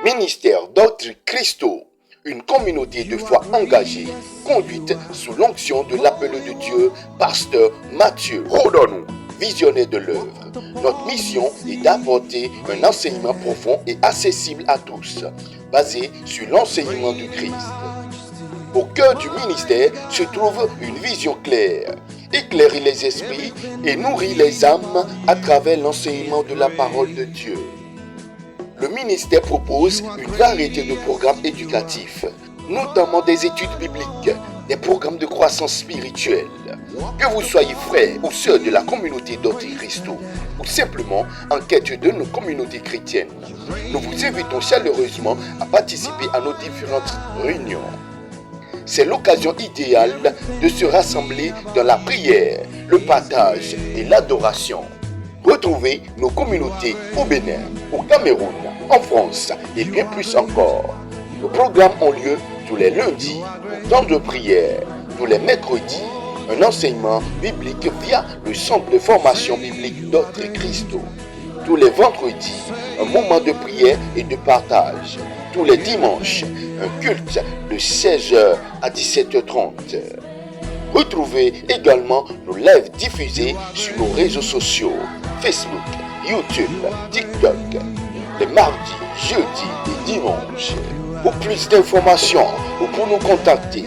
Ministère d'autres Christo, une communauté de foi engagée, conduite sous l'onction de l'appel de Dieu, pasteur Mathieu Rodon, visionnaire de l'œuvre. Notre mission est d'apporter un enseignement profond et accessible à tous, basé sur l'enseignement du Christ. Au cœur du ministère se trouve une vision claire, éclairer les esprits et nourrir les âmes à travers l'enseignement de la parole de Dieu. Le ministère propose une variété de programmes éducatifs, notamment des études bibliques, des programmes de croissance spirituelle. Que vous soyez frère ou sœur de la communauté d'Autre Christo, ou simplement en quête de nos communautés chrétiennes, nous vous invitons chaleureusement à participer à nos différentes réunions. C'est l'occasion idéale de se rassembler dans la prière, le partage et l'adoration. Retrouvez nos communautés au Bénin, au Cameroun, en France et bien plus encore. Nos programmes ont lieu tous les lundis, au temps de prière, tous les mercredis, un enseignement biblique via le centre de formation biblique d'Autre Christo. Tous les vendredis, un moment de prière et de partage. Tous les dimanches, un culte de 16h à 17h30. Retrouvez également nos lives diffusés sur nos réseaux sociaux, Facebook, YouTube, TikTok, les mardis, jeudis et dimanches. Pour plus d'informations ou pour nous contacter,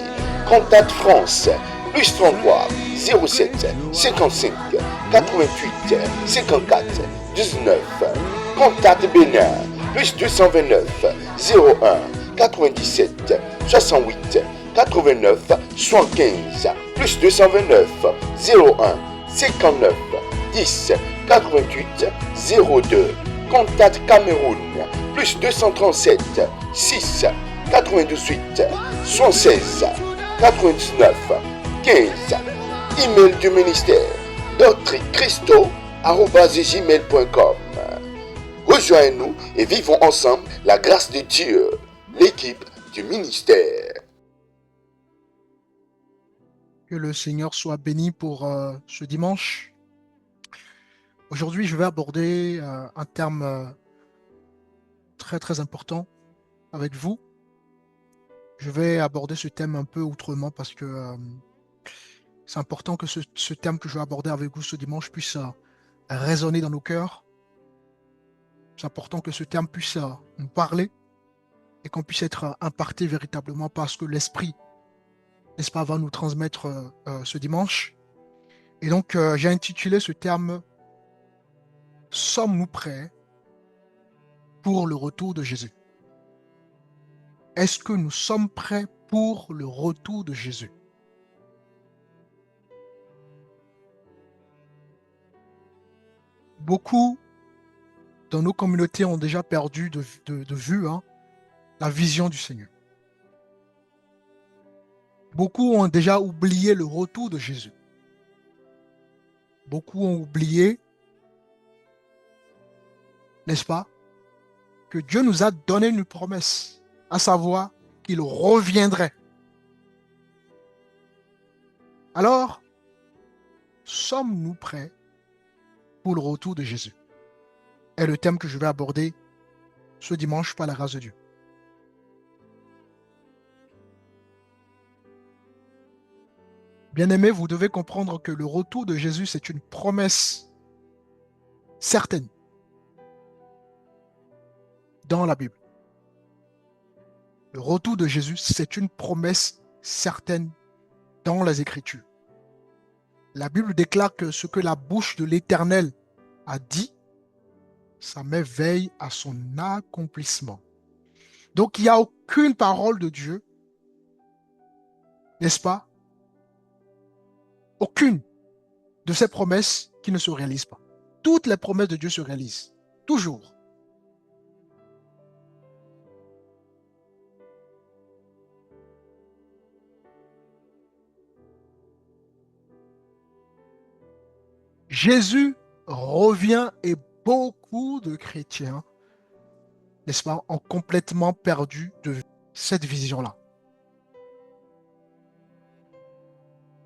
Contact France, plus 33 07 55 88 54 19. Contact Bénin, plus 229 01 97 68 89 75, plus 229 01 59 10 88 02. Contact Cameroun, plus 237 6 98 76 99 15. Email du ministère d'autrechristo@gmail.com. Rejoignez-nous et vivons ensemble la grâce de Dieu, l'équipe du ministère. Que le Seigneur soit béni pour ce dimanche. Aujourd'hui, je vais aborder un terme très très important avec vous. Je vais aborder ce thème un peu autrement parce que c'est important que ce thème que je vais aborder avec vous ce dimanche puisse résonner dans nos cœurs. C'est important que ce thème puisse nous parler et qu'on puisse être impacté véritablement par ce que l'Esprit, n'est-ce pas, va nous transmettre ce dimanche. Et donc, j'ai intitulé ce terme « Sommes-nous prêts pour le retour de Jésus ?» Est-ce que nous sommes prêts pour le retour de Jésus? Beaucoup dans nos communautés ont déjà perdu de vue la vision du Seigneur. Beaucoup ont déjà oublié le retour de Jésus. Beaucoup ont oublié, n'est-ce pas, que Dieu nous a donné une promesse, à savoir qu'il reviendrait. Alors, sommes-nous prêts pour le retour de Jésus? Est le thème que je vais aborder ce dimanche par la grâce de Dieu. Bien-aimés, vous devez comprendre que le retour de Jésus, c'est une promesse certaine dans la Bible. Le retour de Jésus, c'est une promesse certaine dans les Écritures. La Bible déclare que ce que la bouche de l'Éternel a dit, sa main veille à son accomplissement. Donc, il n'y a aucune parole de Dieu, n'est-ce pas? Aucune de ces promesses qui ne se réalisent pas. Toutes les promesses de Dieu se réalisent, toujours. Jésus revient et beaucoup de chrétiens, n'est-ce pas, ont complètement perdu de vue cette vision-là.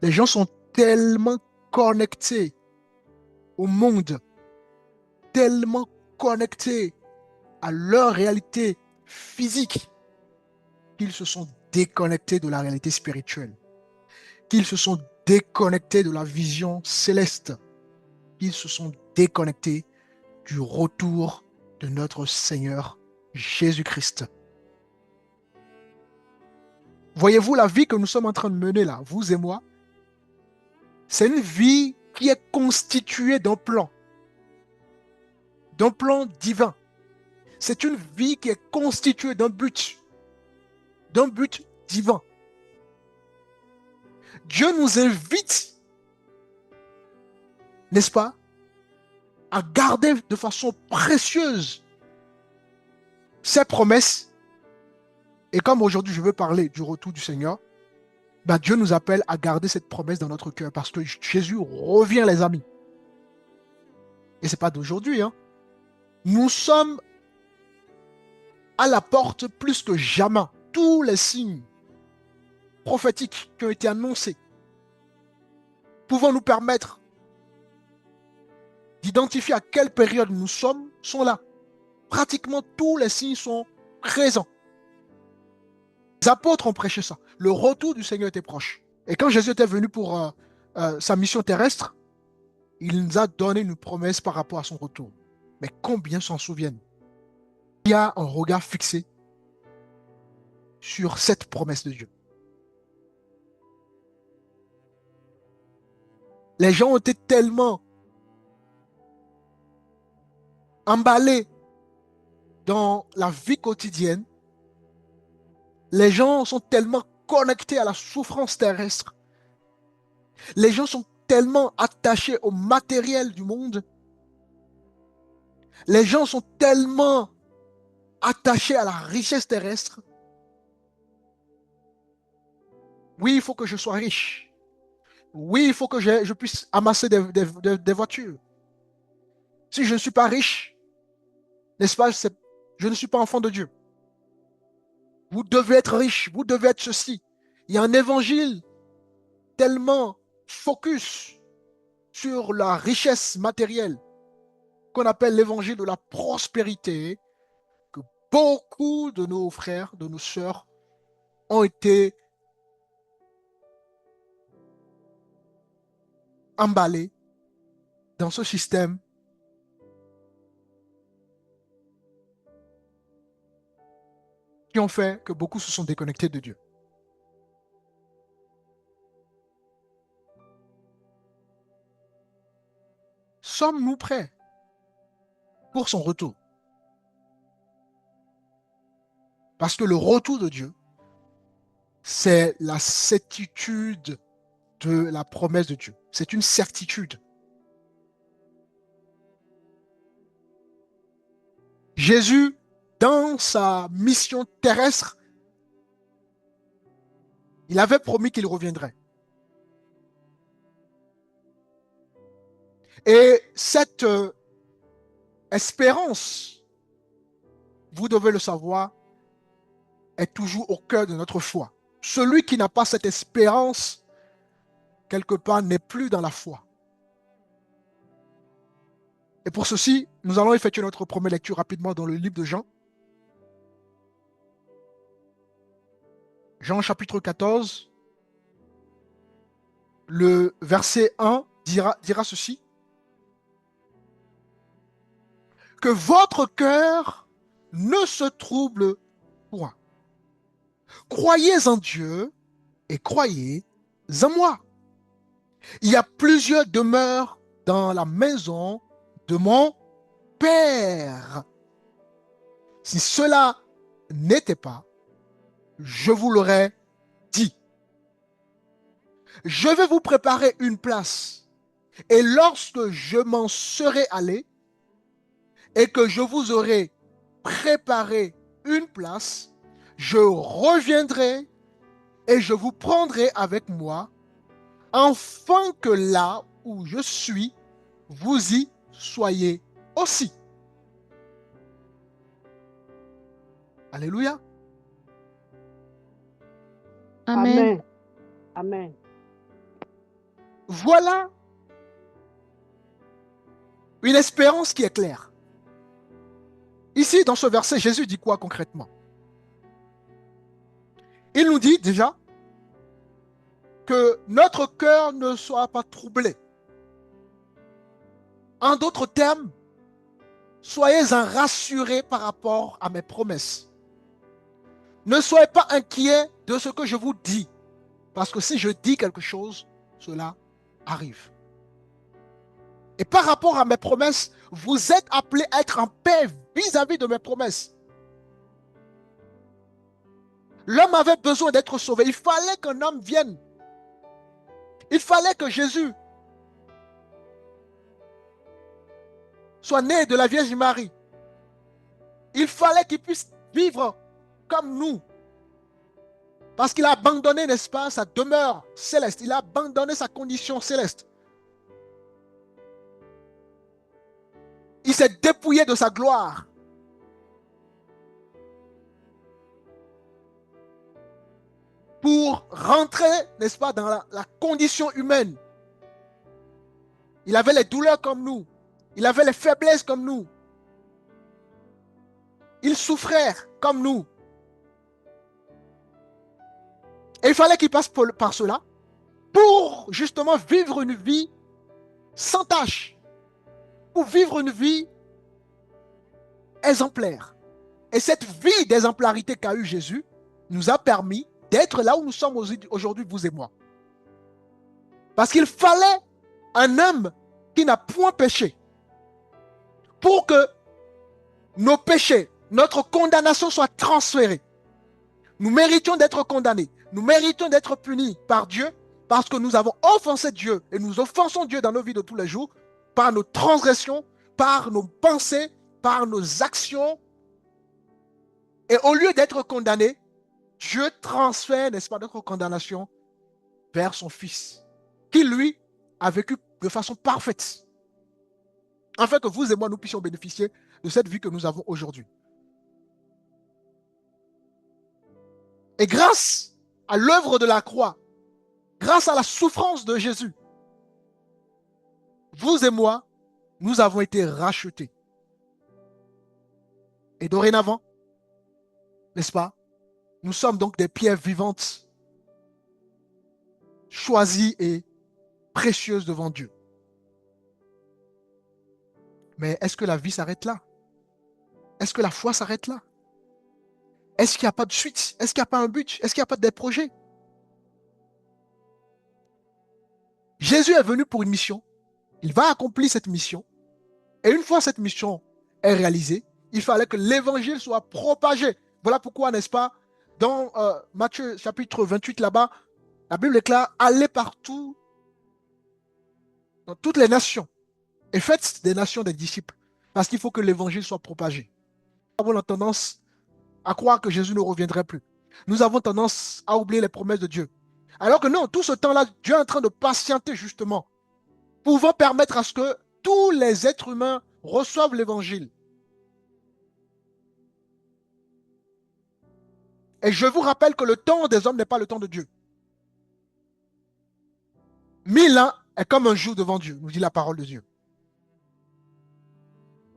Les gens sont tellement connectés au monde, tellement connectés à leur réalité physique qu'ils se sont déconnectés de la réalité spirituelle, qu'ils se sont déconnectés de la vision céleste, qu'ils se sont déconnectés du retour de notre Seigneur Jésus-Christ. Voyez-vous la vie que nous sommes en train de mener là, vous et moi, c'est une vie qui est constituée d'un plan divin. C'est une vie qui est constituée d'un but divin. Dieu nous invite, n'est-ce pas, à garder de façon précieuse ses promesses. Et comme aujourd'hui je veux parler du retour du Seigneur, Dieu nous appelle à garder cette promesse dans notre cœur parce que Jésus revient, les amis. Et ce n'est pas d'aujourd'hui. Nous sommes à la porte plus que jamais. Tous les signes prophétiques qui ont été annoncés pouvant nous permettre d'identifier à quelle période nous sommes sont là. Pratiquement tous les signes sont présents. Les apôtres ont prêché ça. Le retour du Seigneur était proche. Et quand Jésus était venu pour sa mission terrestre, il nous a donné une promesse par rapport à son retour. Mais combien s'en souviennent? Il y a un regard fixé sur cette promesse de Dieu. Les gens ont été tellement emballés dans la vie quotidienne. Les gens sont tellement connectés à la souffrance terrestre. Les gens sont tellement attachés au matériel du monde. Les gens sont tellement attachés à la richesse terrestre. Oui, il faut que je sois riche. Oui, il faut que je puisse amasser des voitures. Si je ne suis pas riche, n'est-ce pas, je ne suis pas enfant de Dieu. Vous devez être riche, vous devez être ceci. Il y a un évangile tellement focus sur la richesse matérielle qu'on appelle l'évangile de la prospérité, que beaucoup de nos frères, de nos sœurs ont été emballés dans ce système qui ont fait que beaucoup se sont déconnectés de Dieu. Sommes-nous prêts pour son retour? Parce que le retour de Dieu, c'est la certitude de la promesse de Dieu. C'est une certitude. Jésus, dans sa mission terrestre, il avait promis qu'il reviendrait. Et cette espérance, vous devez le savoir, est toujours au cœur de notre foi. Celui qui n'a pas cette espérance, quelque part, n'est plus dans la foi. Et pour ceci, nous allons effectuer notre première lecture rapidement dans le livre de Jean. Jean chapitre 14, le verset 1 dira ceci. Que votre cœur ne se trouble point. Croyez en Dieu et croyez en moi. Il y a plusieurs demeures dans la maison de mon Père. Si cela n'était pas, je vous l'aurais dit. Je vais vous préparer une place. Et lorsque je m'en serai allé et que je vous aurai préparé une place, je reviendrai et je vous prendrai avec moi, afin que là où je suis, vous y soyez aussi. Alléluia. Amen. Amen. Voilà une espérance qui est claire. Ici, dans ce verset, Jésus dit quoi concrètement? il nous dit déjà que notre cœur ne soit pas troublé. En d'autres termes, soyez-en rassurés par rapport à mes promesses. Ne soyez pas inquiets de ce que je vous dis, parce que si je dis quelque chose, cela arrive. Et par rapport à mes promesses, vous êtes appelés à être en paix vis-à-vis de mes promesses. L'homme avait besoin d'être sauvé. Il fallait qu'un homme vienne. Il fallait que Jésus soit né de la Vierge Marie. Il fallait qu'il puisse vivre comme nous. Parce qu'il a abandonné, n'est-ce pas, sa demeure céleste. Il a abandonné sa condition céleste. Il s'est dépouillé de sa gloire. Pour rentrer, n'est-ce pas, dans la condition humaine. Il avait les douleurs comme nous. Il avait les faiblesses comme nous. Il souffrait comme nous. Et il fallait qu'il passe par cela pour justement vivre une vie sans tâche. Pour vivre une vie exemplaire. Et cette vie d'exemplarité qu'a eu Jésus nous a permis d'être là où nous sommes aujourd'hui, vous et moi. Parce qu'il fallait un homme qui n'a point péché pour que nos péchés, notre condamnation soit transférée. Nous méritions d'être condamnés. Nous méritons d'être punis par Dieu parce que nous avons offensé Dieu et nous offensons Dieu dans nos vies de tous les jours par nos transgressions, par nos pensées, par nos actions. Et au lieu d'être condamnés, Dieu transfère, n'est-ce pas, notre condamnation vers son Fils, qui lui a vécu de façon parfaite, afin que vous et moi, nous puissions bénéficier de cette vie que nous avons aujourd'hui. Et grâce à l'œuvre de la croix, grâce à la souffrance de Jésus, vous et moi, nous avons été rachetés. Et dorénavant, n'est-ce pas, nous sommes donc des pierres vivantes, choisies et précieuses devant Dieu. Mais est-ce que la vie s'arrête là? Est-ce que la foi s'arrête là? Est-ce qu'il n'y a pas de suite? Est-ce qu'il n'y a pas un but? Est-ce qu'il n'y a pas des projets? Jésus est venu pour une mission. Il va accomplir cette mission. Et une fois cette mission est réalisée, il fallait que l'évangile soit propagé. Voilà pourquoi, n'est-ce pas, dans Matthieu chapitre 28 là-bas, la Bible déclare: allez partout, dans toutes les nations, et faites des nations des disciples. Parce qu'il faut que l'évangile soit propagé. Nous avons la tendance à croire que Jésus ne reviendrait plus. Nous avons tendance à oublier les promesses de Dieu. Alors que non, tout ce temps-là, Dieu est en train de patienter justement, pouvant permettre à ce que tous les êtres humains reçoivent l'évangile. Et je vous rappelle que le temps des hommes n'est pas le temps de Dieu. 1000 ans est comme un jour devant Dieu, nous dit la parole de Dieu.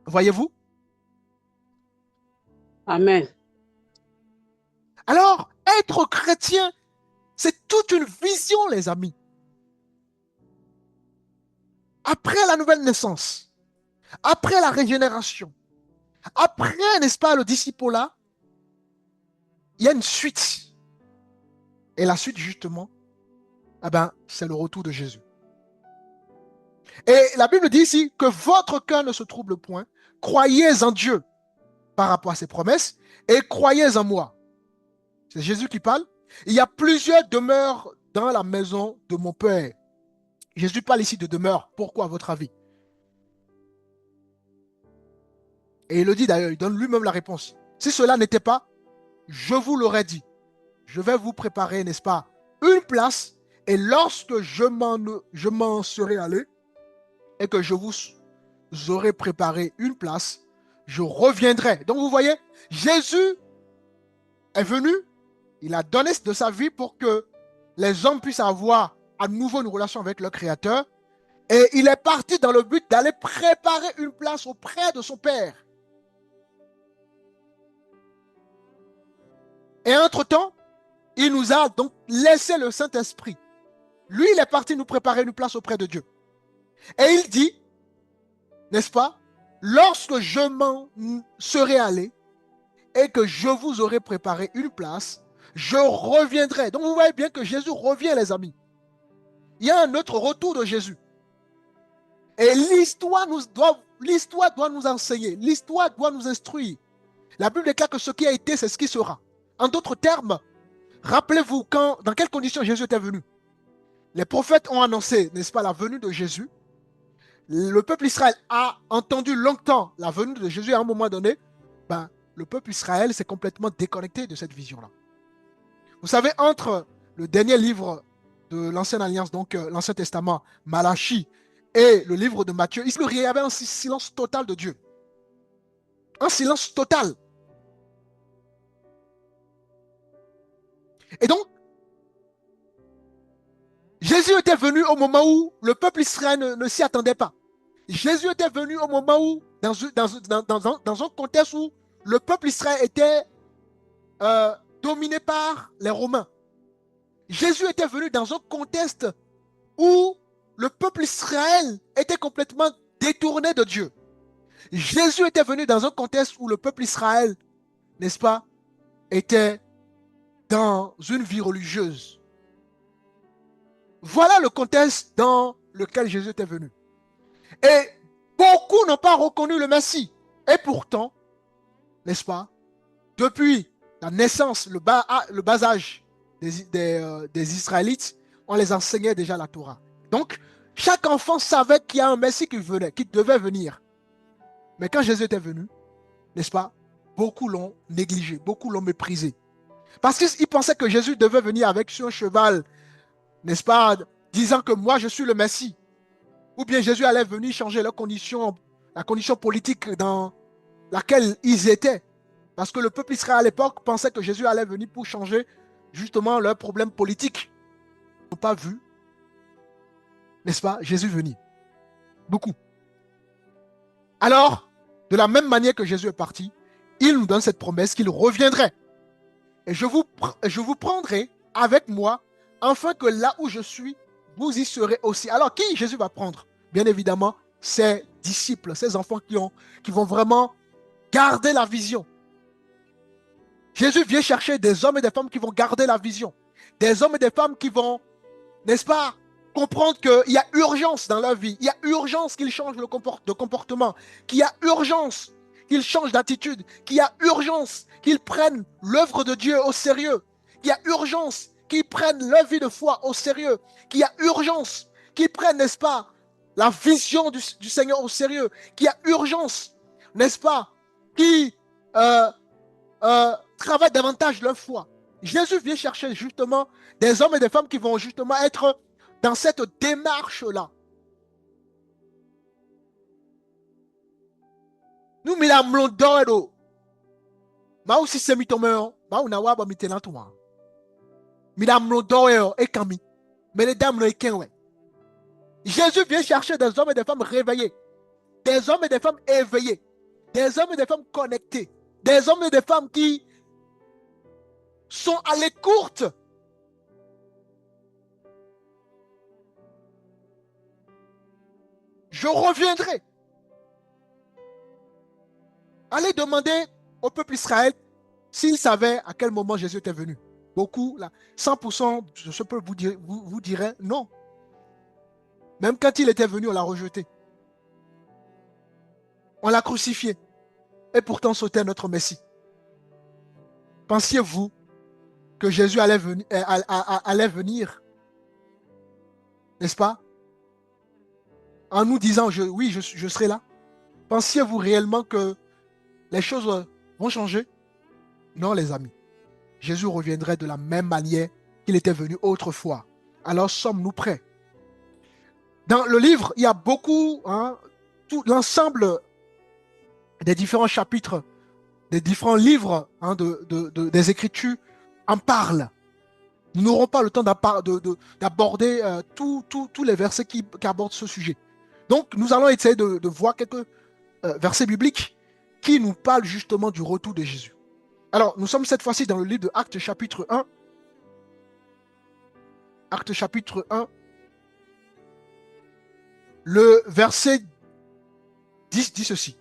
Voyez-vous? Amen. Alors, être chrétien, c'est toute une vision, les amis. Après la nouvelle naissance, après la régénération, après, n'est-ce pas, le discipulat, il y a une suite. Et la suite, justement, eh ben, c'est le retour de Jésus. Et la Bible dit ici que votre cœur ne se trouble point. Croyez en Dieu par rapport à ses promesses et croyez en moi. C'est Jésus qui parle. Il y a plusieurs demeures dans la maison de mon Père. Jésus parle ici de demeure. Pourquoi, à votre avis? Et il le dit d'ailleurs, il donne lui-même la réponse. Si cela n'était pas, je vous l'aurais dit. Je vais vous préparer, n'est-ce pas, une place, et lorsque je m'en serai allé, et que je vous aurai préparé une place, je reviendrai. Donc vous voyez, Jésus est venu, il a donné de sa vie pour que les hommes puissent avoir à nouveau une relation avec leur Créateur, et il est parti dans le but d'aller préparer une place auprès de son Père. Et entre-temps, il nous a donc laissé le Saint-Esprit. Lui, il est parti nous préparer une place auprès de Dieu. Et il dit, n'est-ce pas, lorsque je m'en serai allé et que je vous aurai préparé une place, je reviendrai. Donc vous voyez bien que Jésus revient, les amis. Il y a un autre retour de Jésus. Et l'histoire doit nous enseigner, l'histoire doit nous instruire. La Bible déclare que ce qui a été, c'est ce qui sera. En d'autres termes, rappelez-vous dans quelles conditions Jésus était venu. Les prophètes ont annoncé, n'est-ce pas, la venue de Jésus. Le peuple Israël a entendu longtemps la venue de Jésus. À un moment donné, le peuple Israël s'est complètement déconnecté de cette vision-là. Vous savez, entre le dernier livre de l'Ancienne Alliance, donc l'Ancien Testament, Malachie, et le livre de Matthieu, il y avait un silence total de Dieu. Un silence total. Et donc, Jésus était venu au moment où le peuple israélien ne s'y attendait pas. Jésus était venu au moment où, dans un contexte où le peuple israélien était dominé par les Romains. Jésus était venu dans un contexte où le peuple israélien était complètement détourné de Dieu. Jésus était venu dans un contexte où le peuple israélien, n'est-ce pas, était dans une vie religieuse. Voilà le contexte dans lequel Jésus était venu. Et beaucoup n'ont pas reconnu le Messie. Et pourtant, n'est-ce pas, depuis la naissance, le bas âge des Israélites, on les enseignait déjà la Torah. Donc, chaque enfant savait qu'il y a un Messie qui devait venir. Mais quand Jésus était venu, n'est-ce pas, beaucoup l'ont négligé, beaucoup l'ont méprisé. Parce qu'ils pensaient que Jésus devait venir sur un cheval, n'est-ce pas, disant que moi je suis le Messie. Ou bien Jésus allait venir changer la condition politique dans laquelle ils étaient. Parce que le peuple israélien à l'époque pensait que Jésus allait venir pour changer justement leurs problèmes politiques. Ils n'ont pas vu, n'est-ce pas, Jésus venir. Beaucoup. Alors, de la même manière que Jésus est parti, il nous donne cette promesse qu'il reviendrait. Et je vous prendrai avec moi, afin que là où je suis, vous y serez aussi. Alors, qui Jésus va prendre? Bien évidemment, ses disciples, ses enfants qui vont vraiment garder la vision. Jésus vient chercher des hommes et des femmes qui vont garder la vision. Des hommes et des femmes qui vont, n'est-ce pas, comprendre qu'il y a urgence dans leur vie. Il y a urgence qu'ils changent de comportement. Qu'il y a urgence qu'ils changent d'attitude. Qu'il y a urgence qu'ils prennent l'œuvre de Dieu au sérieux. Qu'il y a urgence qu'ils prennent leur vie de foi au sérieux. Qu'il y a urgence qu'ils prennent, n'est-ce pas, la vision du Seigneur au sérieux. Qu'il y a urgence, n'est-ce pas, qui travaillent davantage leur foi. Jésus vient chercher justement des hommes et des femmes qui vont justement être dans cette démarche-là. Nous milamlo doedo. Ma aussi semitomeo, ma unawa ba mitenatuma. Milamlo doeo et kami. Mais les dames no ekenwe. Jésus vient chercher des hommes et des femmes réveillés. Des hommes et des femmes éveillés. Des hommes et des femmes connectés. Des hommes et des femmes qui sont à l'écoute. Je reviendrai. Allez demander au peuple Israël s'il savait à quel moment Jésus était venu. Beaucoup, là, 100% de ce peuple vous dirait non. Même quand il était venu, on l'a rejeté. On l'a crucifié. Et pourtant sautait notre Messie. Pensiez-vous que Jésus allait venir, n'est-ce pas, en nous disant oui, je serai là? Pensiez-vous réellement que les choses vont changer? Non, les amis. Jésus reviendrait de la même manière qu'il était venu autrefois. Alors sommes-nous prêts? Dans le livre, il y a beaucoup, tout l'ensemble des différents chapitres, des différents livres des Écritures en parlent. Nous n'aurons pas le temps d'aborder tous les versets qui abordent ce sujet. Donc, nous allons essayer de voir quelques versets bibliques qui nous parlent justement du retour de Jésus. Alors, nous sommes cette fois-ci dans le livre de Actes chapitre 1 Actes chapitre 1, le verset 10 dit ceci.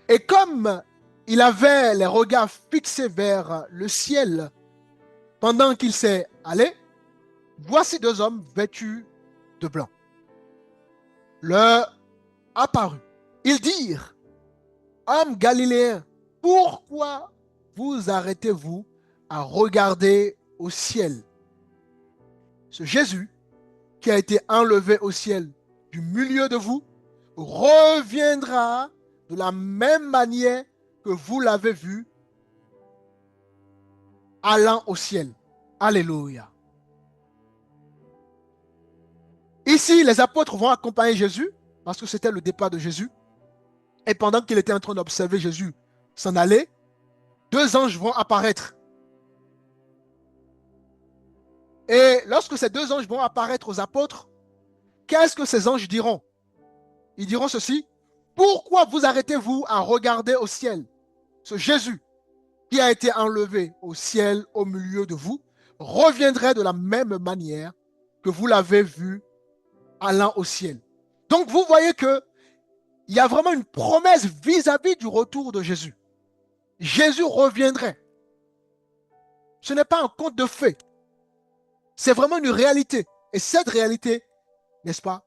Et comme il avait les regards fixés vers le ciel pendant qu'il s'est allé, voici deux hommes vêtus de blanc leur apparut. Ils dirent, hommes galiléens, pourquoi vous arrêtez-vous à regarder au ciel? Ce Jésus qui a été enlevé au ciel du milieu de vous reviendra de la même manière que vous l'avez vu allant au ciel. Alléluia. Ici, les apôtres vont accompagner Jésus parce que c'était le départ de Jésus. Et pendant qu'il était en train d'observer Jésus s'en aller, deux anges vont apparaître. Et lorsque ces deux anges vont apparaître aux apôtres, qu'est-ce que ces anges diront? Ils diront ceci. Pourquoi vous arrêtez-vous à regarder au ciel? Ce Jésus qui a été enlevé au ciel au milieu de vous reviendrait de la même manière que vous l'avez vu allant au ciel. Donc vous voyez que il y a vraiment une promesse vis-à-vis du retour de Jésus. Jésus reviendrait. Ce n'est pas un conte de fées. C'est vraiment une réalité. Et cette réalité, n'est-ce pas,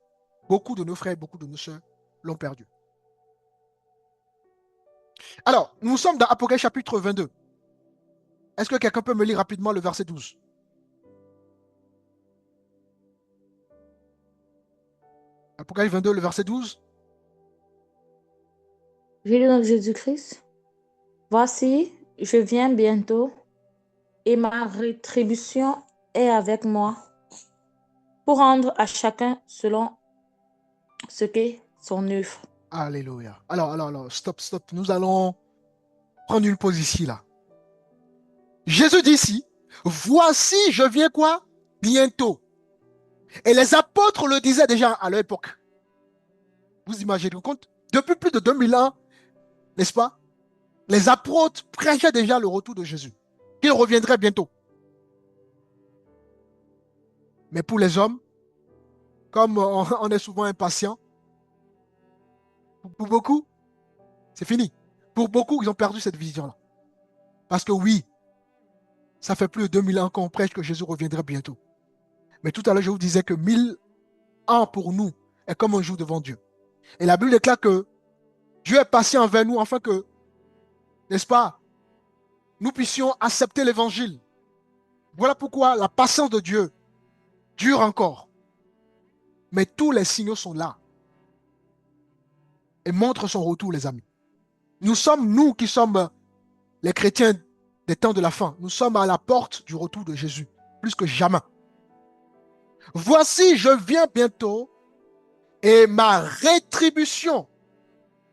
beaucoup de nos frères, beaucoup de nos sœurs l'ont perdu. Alors, nous sommes dans Apocalypse chapitre 22. Est-ce que quelqu'un peut me lire rapidement le verset 12? Apocalypse 22, le verset 12. Je lis donc Jésus-Christ. Voici, je viens bientôt et ma rétribution est avec moi pour rendre à chacun selon ce qu'est son œuvre. Alléluia. Alors, stop. Nous allons prendre une pause ici, là. Jésus dit ici, voici, je viens quoi? Bientôt. Et les apôtres le disaient déjà à leur époque. Vous imaginez le compte? Depuis plus de 2000 ans, n'est-ce pas? Les apôtres prêchaient déjà le retour de Jésus, qu'il reviendrait bientôt. Mais pour les hommes, comme on est souvent impatient, pour beaucoup, c'est fini. Pour beaucoup, ils ont perdu cette vision-là. Parce que oui, ça fait plus de 2000 ans qu'on prêche que Jésus reviendrait bientôt. Mais tout à l'heure, je vous disais que 1000 ans pour nous est comme un jour devant Dieu. Et la Bible déclare que Dieu est patient envers nous afin que, n'est-ce pas, nous puissions accepter l'évangile. Voilà pourquoi la patience de Dieu dure encore. Mais tous les signaux sont là et montrent son retour, les amis. Nous qui sommes les chrétiens des temps de la fin, nous sommes à la porte du retour de Jésus, plus que jamais. Voici, je viens bientôt et ma rétribution.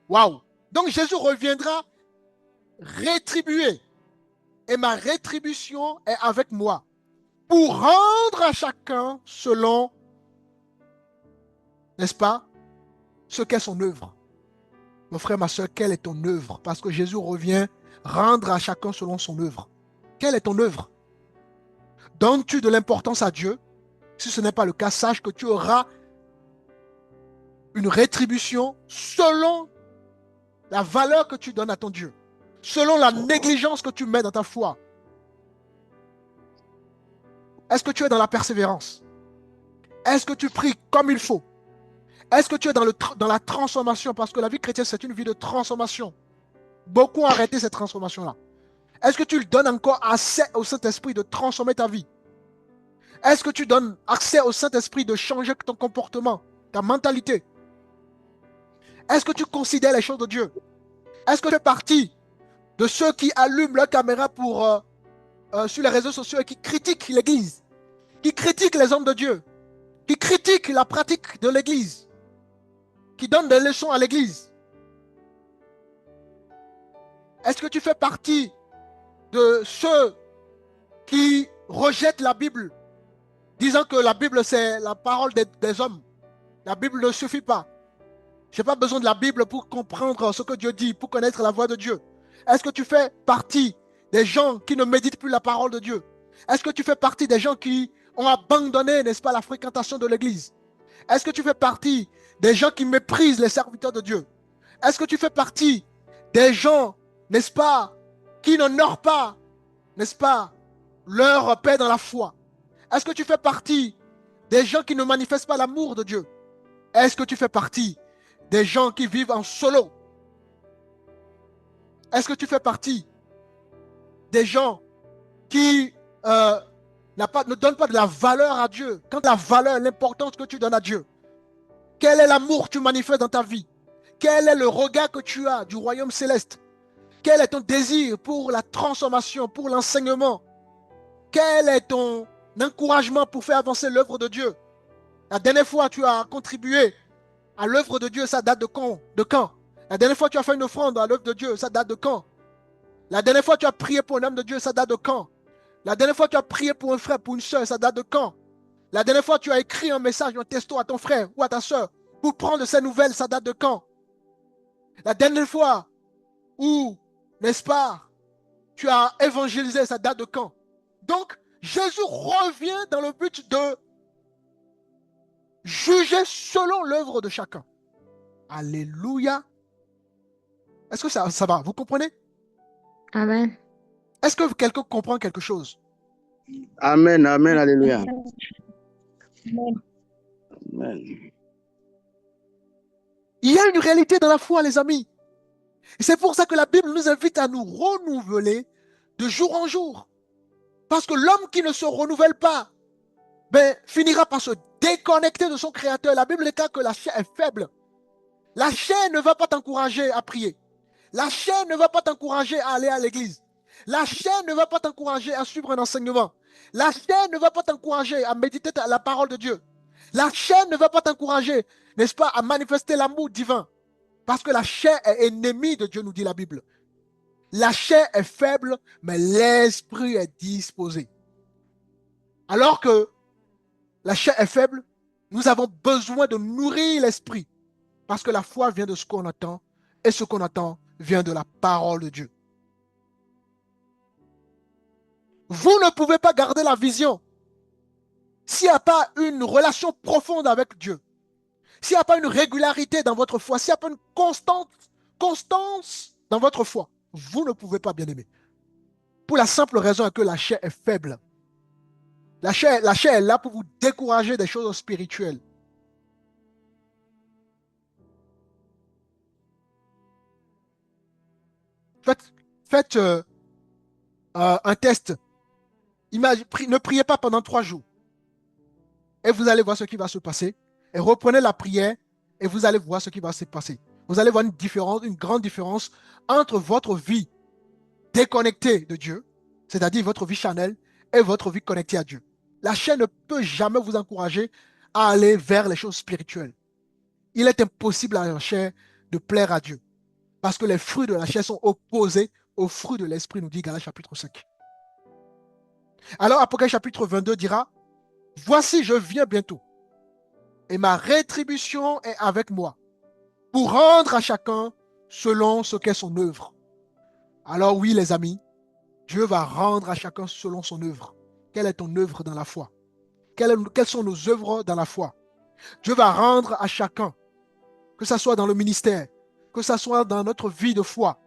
Waouh! Donc Jésus reviendra rétribuer. Et ma rétribution est avec moi pour rendre à chacun selon, n'est-ce pas, ce qu'est son œuvre. Mon frère, ma soeur, quelle est ton œuvre? Parce que Jésus revient rendre à chacun selon son œuvre. Quelle est ton œuvre? Donnes-tu de l'importance à Dieu? Si ce n'est pas le cas, sache que tu auras une rétribution selon la valeur que tu donnes à ton Dieu, selon la négligence que tu mets dans ta foi. Est-ce que tu es dans la persévérance? Est-ce que tu pries comme il faut? Est-ce que tu es dans la transformation? Parce que la vie chrétienne, c'est une vie de transformation. Beaucoup ont arrêté cette transformation-là. Est-ce que tu lui donnes encore accès au Saint-Esprit de transformer ta vie? Est-ce que tu donnes accès au Saint-Esprit de changer ton comportement, ta mentalité? Est-ce que tu considères les choses de Dieu? Est-ce que tu fais partie de ceux qui allument leur caméra sur les réseaux sociaux et qui critiquent l'Église, qui critiquent les hommes de Dieu, qui critiquent la pratique de l'Église, qui donnent des leçons à l'Église? Est-ce que tu fais partie de ceux qui rejettent la Bible, disant que la Bible c'est la parole des hommes? La Bible ne suffit pas. Je n'ai pas besoin de la Bible pour comprendre ce que Dieu dit, pour connaître la voix de Dieu. Est-ce que tu fais partie des gens qui ne méditent plus la parole de Dieu? Est-ce que tu fais partie des gens qui ont abandonné, n'est-ce pas, la fréquentation de l'église? Est-ce que tu fais partie des gens qui méprisent les serviteurs de Dieu? Est-ce que tu fais partie des gens, n'est-ce pas, qui n'honorent pas, n'est-ce pas, leur paix dans la foi? Est-ce que tu fais partie des gens qui ne manifestent pas l'amour de Dieu? Est-ce que tu fais partie des gens qui vivent en solo? Est-ce que tu fais partie des gens qui ne donnent pas de la valeur à Dieu? Quand la valeur, l'importance que tu donnes à Dieu, quel est l'amour que tu manifestes dans ta vie? Quel est le regard que tu as du royaume céleste? Quel est ton désir pour la transformation, pour l'enseignement? Quel est ton encouragement pour faire avancer l'œuvre de Dieu? La dernière fois, tu as contribué à l'œuvre de Dieu, ça date de quand? La dernière fois, tu as fait une offrande à l'œuvre de Dieu, ça date de quand? La dernière fois, tu as prié pour un homme de Dieu, ça date de quand? La dernière fois, tu as prié pour un frère, pour une soeur, ça date de quand? La dernière fois, tu as écrit un message, un texto à ton frère ou à ta soeur pour prendre ses nouvelles, ça date de quand? La dernière fois où, n'est-ce pas, tu as évangélisé, ça date de quand? Donc, Jésus revient dans le but de juger selon l'œuvre de chacun. Alléluia. Est-ce que ça va? Vous comprenez? Amen. Est-ce que quelqu'un comprend quelque chose? Amen, amen, alléluia. Amen. Il y a une réalité dans la foi, les amis. Et c'est pour ça que la Bible nous invite à nous renouveler de jour en jour. Parce que l'homme qui ne se renouvelle pas, finira par se déconnecter de son Créateur. La Bible déclare que la chair est faible. La chair ne va pas t'encourager à prier. La chair ne va pas t'encourager à aller à l'église. La chair ne va pas t'encourager à suivre un enseignement. La chair ne va pas t'encourager à méditer la parole de Dieu. La chair ne va pas t'encourager, n'est-ce pas, à manifester l'amour divin. Parce que la chair est ennemie de Dieu, nous dit la Bible. La chair est faible, mais l'esprit est disposé. Alors que la chair est faible, nous avons besoin de nourrir l'esprit. Parce que la foi vient de ce qu'on attend, et ce qu'on attend vient de la parole de Dieu. Vous ne pouvez pas garder la vision s'il n'y a pas une relation profonde avec Dieu, s'il n'y a pas une régularité dans votre foi, s'il n'y a pas une constance dans votre foi. Vous ne pouvez pas, bien aimer. Pour la simple raison que la chair est faible. La chair est là pour vous décourager des choses spirituelles. Faites un test. Ne priez pas pendant 3 jours. Et vous allez voir ce qui va se passer. Et reprenez la prière et vous allez voir ce qui va se passer. Vous allez voir une grande différence entre votre vie déconnectée de Dieu, c'est-à-dire votre vie charnelle, et votre vie connectée à Dieu. La chair ne peut jamais vous encourager à aller vers les choses spirituelles. Il est impossible à la chair de plaire à Dieu. Parce que les fruits de la chair sont opposés aux fruits de l'esprit, nous dit Galates chapitre 5. Alors Apocalypse chapitre 22 dira, « Voici, je viens bientôt, et ma rétribution est avec moi, pour rendre à chacun selon ce qu'est son œuvre. » Alors oui, les amis, Dieu va rendre à chacun selon son œuvre. Quelle est ton œuvre dans la foi? Quelles sont nos œuvres dans la foi? Dieu va rendre à chacun, que ce soit dans le ministère, que ce soit dans notre vie de foi,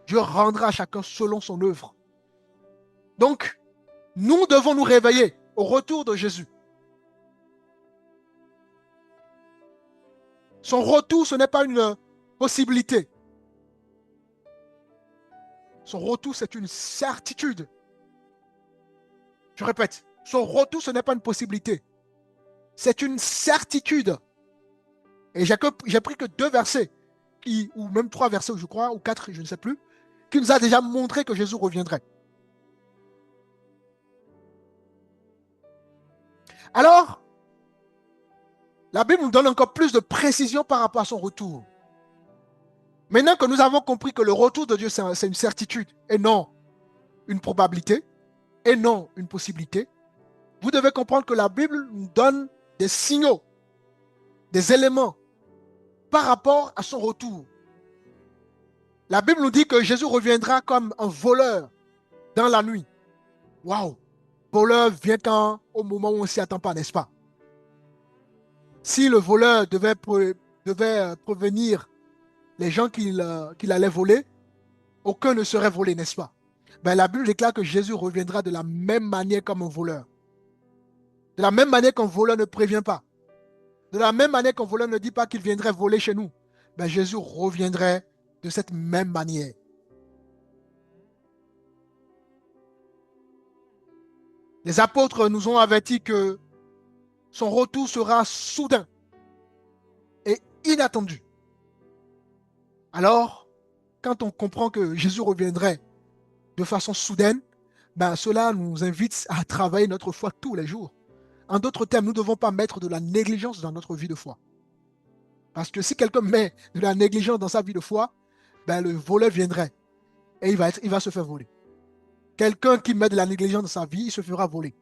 Dieu rendra à chacun selon son œuvre. Donc, nous devons nous réveiller au retour de Jésus. Son retour, ce n'est pas une possibilité. Son retour, c'est une certitude. Je répète, son retour, ce n'est pas une possibilité. C'est une certitude. Et j'ai pris que 2 versets, ou même 3 versets, je crois, ou 4, je ne sais plus, qui nous a déjà montré que Jésus reviendrait. Alors, la Bible nous donne encore plus de précision par rapport à son retour. Maintenant que nous avons compris que le retour de Dieu, c'est une certitude et non une probabilité, et non une possibilité, vous devez comprendre que la Bible nous donne des signaux, des éléments par rapport à son retour. La Bible nous dit que Jésus reviendra comme un voleur dans la nuit. Waouh! voleur vient au moment où on ne s'y attend pas, n'est-ce pas? Si le voleur devait prévenir les gens qu'il allait voler, aucun ne serait volé, n'est-ce pas? Ben, la Bible déclare que Jésus reviendra de la même manière comme un voleur. De la même manière qu'un voleur ne prévient pas. De la même manière qu'un voleur ne dit pas qu'il viendrait voler chez nous. Ben, Jésus reviendrait de cette même manière. Les apôtres nous ont avertis que son retour sera soudain et inattendu. Alors, quand on comprend que Jésus reviendrait de façon soudaine, ben cela nous invite à travailler notre foi tous les jours. En d'autres termes, nous ne devons pas mettre de la négligence dans notre vie de foi. Parce que si quelqu'un met de la négligence dans sa vie de foi, ben le voleur viendrait et il va se faire voler. Quelqu'un qui met de la négligence dans sa vie, il se fera voler.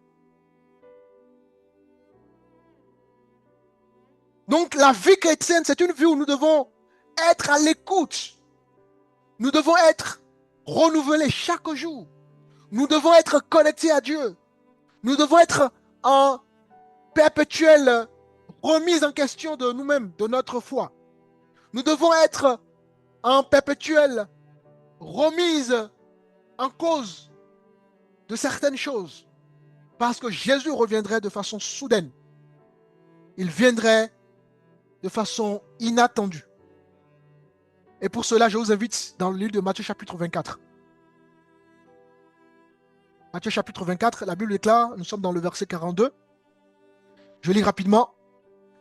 Donc la vie chrétienne, c'est une vie où nous devons être à l'écoute. Nous devons être renouvelés chaque jour. Nous devons être connectés à Dieu. Nous devons être en perpétuelle remise en question de nous-mêmes, de notre foi. Nous devons être en perpétuelle remise en cause de certaines choses. Parce que Jésus reviendrait de façon soudaine. Il viendrait de façon inattendue. Et pour cela, je vous invite dans le livre de Matthieu chapitre 24. Matthieu chapitre 24, la Bible déclare, nous sommes dans le verset 42. Je lis rapidement.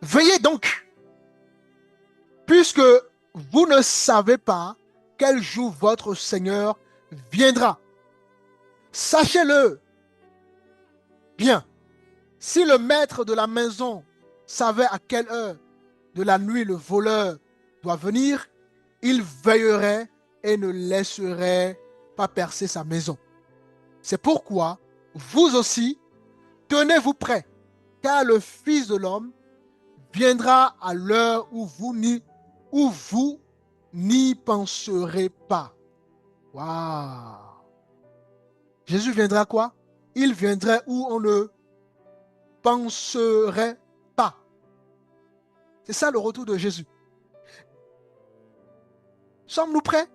Veillez donc, puisque vous ne savez pas quel jour votre Seigneur viendra. Sachez-le bien, si le maître de la maison savait à quelle heure de la nuit le voleur doit venir, il veillerait et ne laisserait pas percer sa maison. C'est pourquoi, vous aussi, tenez-vous prêts, car le Fils de l'homme viendra à l'heure où vous n'y penserez pas. Waouh! Jésus viendra quoi? Il viendrait où on ne penserait pas. C'est ça le retour de Jésus. Sommes-nous prêts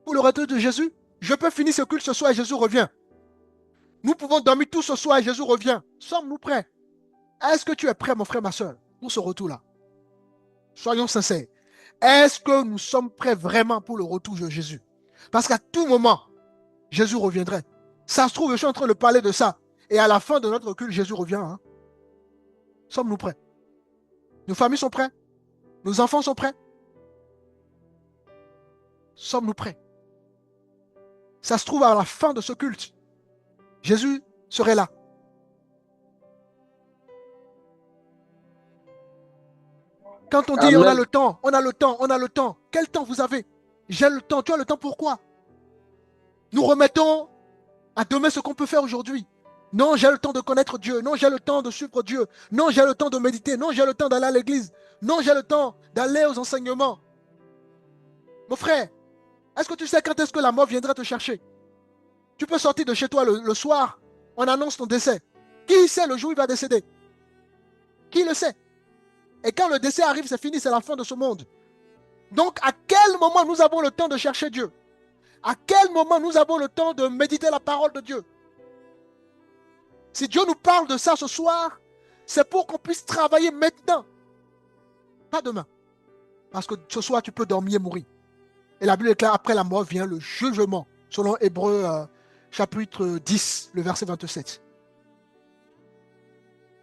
pour le retour de Jésus? Je peux finir ce culte ce soir et Jésus revient. Nous pouvons dormir tout ce soir et Jésus revient. Sommes-nous prêts? Est-ce que tu es prêt, mon frère, ma soeur, pour ce retour-là? Soyons sincères. Est-ce que nous sommes prêts vraiment pour le retour de Jésus? Parce qu'à tout moment, Jésus reviendrait. Ça se trouve, je suis en train de parler de ça. Et à la fin de notre culte, Jésus revient. Hein? Sommes-nous prêts? Nos familles sont prêtes? Nos enfants sont prêts? Sommes-nous prêts? Ça se trouve à la fin de ce culte. Jésus serait là. Quand on dit Amen. on a le temps, on a le temps, on a le temps. Quel temps vous avez? J'ai le temps. Tu as le temps pourquoi? Nous remettons à demain ce qu'on peut faire aujourd'hui. Non, j'ai le temps de connaître Dieu. Non, j'ai le temps de suivre Dieu. Non, j'ai le temps de méditer. Non, j'ai le temps d'aller à l'église. Non, j'ai le temps d'aller aux enseignements. Mon frère, est-ce que tu sais quand est-ce que la mort viendra te chercher? Tu peux sortir de chez toi le soir, on annonce ton décès. Qui sait le jour où il va décéder? Qui le sait? Et quand le décès arrive, c'est fini, c'est la fin de ce monde. Donc, à quel moment nous avons le temps de chercher Dieu? À quel moment nous avons le temps de méditer la parole de Dieu? Si Dieu nous parle de ça ce soir, c'est pour qu'on puisse travailler maintenant. Pas demain. Parce que ce soir, tu peux dormir et mourir. Et la Bible déclare, après la mort vient le jugement, selon Hébreux chapitre 10, le verset 27.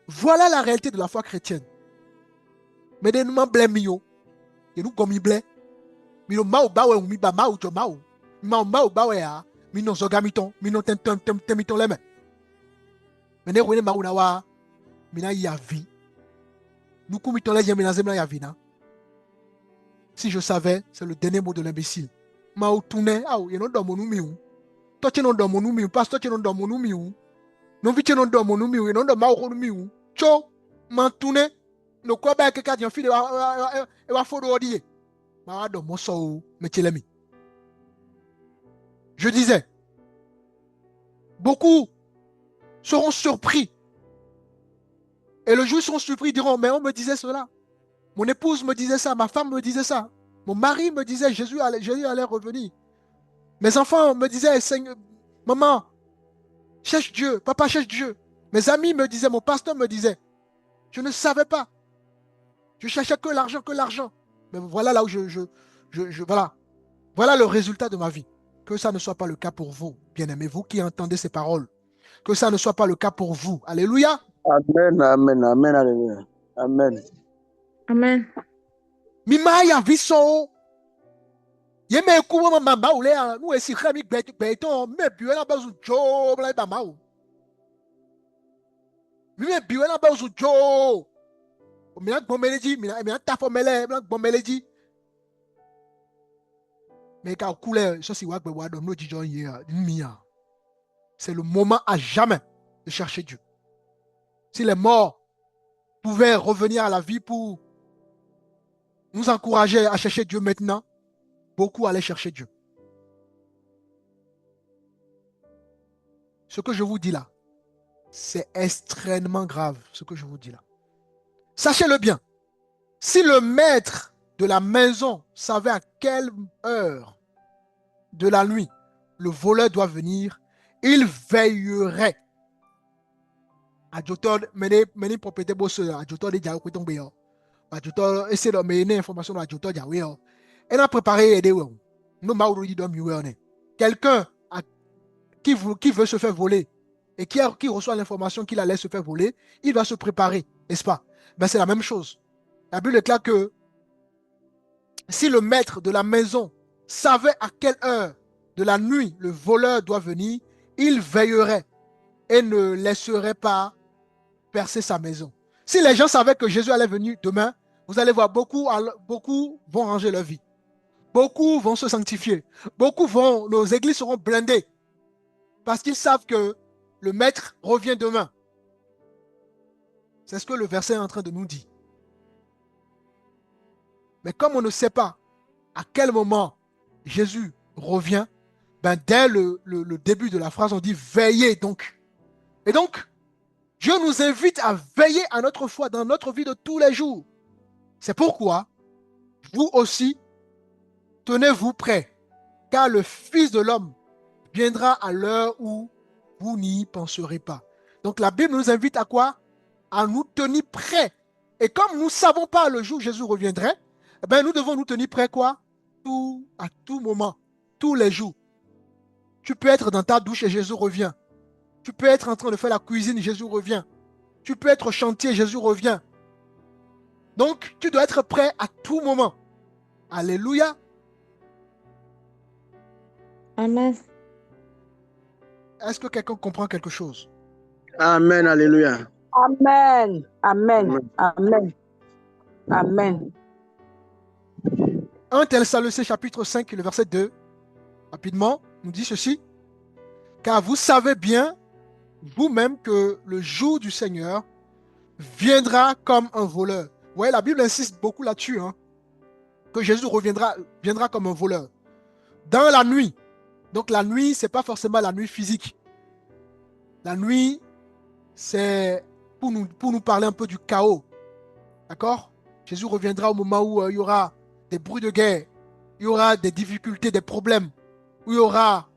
Voilà la réalité de la foi chrétienne. Mais nous m'en blâme yo. Et nous comme il blâme. Mais nous mao bawe ou mi ba mao to mao. Mao bawe ya. Mi non zogamiton, mi non temiton leme. Mais ne wene mao na wa. Mi na yavi. Nous kumiton le yemi na zemla yavi na. Si je savais, c'est le dernier mot de l'imbécile. Mao tourne, ah, you non dans mon miou. Toi tu non dans mon miou, pasteur tu non dans mon miou. Non vi tu non dans mon miou, non dans mao miou. Cho, man tourne. No quoi ba que quelqu'un fait de wa fodo odié. Ma do mo so metelemi. Je disais, beaucoup seront surpris. Et le jour où ils seront surpris, ils diront, mais on me disait cela. Mon épouse me disait ça, ma femme me disait ça. Mon mari me disait, Jésus allait revenir. Mes enfants me disaient, Seigneur, maman, cherche Dieu, papa cherche Dieu. Mes amis me disaient, mon pasteur me disait, je ne savais pas. Je cherchais que l'argent, que l'argent. Mais voilà là où voilà. Voilà le résultat de ma vie. Que ça ne soit pas le cas pour vous, bien-aimés, vous qui entendez ces paroles. Que ça ne soit pas le cas pour vous. Alléluia. Amen, amen, amen, alléluia. Amen. Amen. Mimaya viso. Yeme kuwa mama ule nu esi khami beto me biwe na bazu jo bla ba mau. Me biwe na bazu jo. Mina gbomeleji, mina tafo mele, mina gbomeleji. Mais quand couleur, ça c'est what we want no jijon here, mia. C'est le moment à jamais de chercher Dieu. Si les morts pouvaient revenir à la vie pour nous encourager à chercher Dieu maintenant, beaucoup allaient chercher Dieu. Ce que je vous dis là, c'est extrêmement grave, ce que je vous dis là. Sachez-le bien, si le maître de la maison savait à quelle heure de la nuit le voleur doit venir, il veillerait. Adjotor mene propriété bosse adjotor de jaou kweton beyo. Adjotor essaie de mener information de adjotor jaoué. Elle a préparé aider ou. No maouri dom yué. Quelqu'un qui veut se faire voler et qui reçoit l'information qu'il allait se faire voler, il va se préparer, n'est-ce pas? Ben c'est la même chose. La Bible déclare que si le maître de la maison savait à quelle heure de la nuit le voleur doit venir, il veillerait et ne laisserait pas percer sa maison. Si les gens savaient que Jésus allait venir demain, vous allez voir, beaucoup vont ranger leur vie. Beaucoup vont se sanctifier. Nos églises seront blindées parce qu'ils savent que le maître revient demain. C'est ce que le verset est en train de nous dire. Mais comme on ne sait pas à quel moment Jésus revient, ben dès le début de la phrase, on dit veillez donc. Et donc, Dieu nous invite à veiller à notre foi dans notre vie de tous les jours. C'est pourquoi, vous aussi, tenez-vous prêts, car le Fils de l'homme viendra à l'heure où vous n'y penserez pas. Donc la Bible nous invite à quoi? À nous tenir prêts. Et comme nous ne savons pas le jour où Jésus reviendrait, eh ben nous devons nous tenir prêts quoi? À tout moment, tous les jours. Tu peux être dans ta douche et Jésus revient. Tu peux être en train de faire la cuisine, Jésus revient. Tu peux être au chantier, Jésus revient. Donc, tu dois être prêt à tout moment. Alléluia. Amen. Est-ce que quelqu'un comprend quelque chose? Amen, alléluia. Amen. Amen. Amen. Amen. 1 Thessaloniciens chapitre 5, le verset 2, rapidement, nous dit ceci. Car vous savez bien, vous-même, que le jour du Seigneur viendra comme un voleur. Vous voyez, la Bible insiste beaucoup là-dessus, hein, que Jésus viendra comme un voleur. Dans la nuit. Donc la nuit, ce n'est pas forcément la nuit physique. La nuit, c'est pour nous parler un peu du chaos. D'accord? Jésus reviendra au moment où il y aura des bruits de guerre, il y aura des difficultés, des problèmes, où il y aura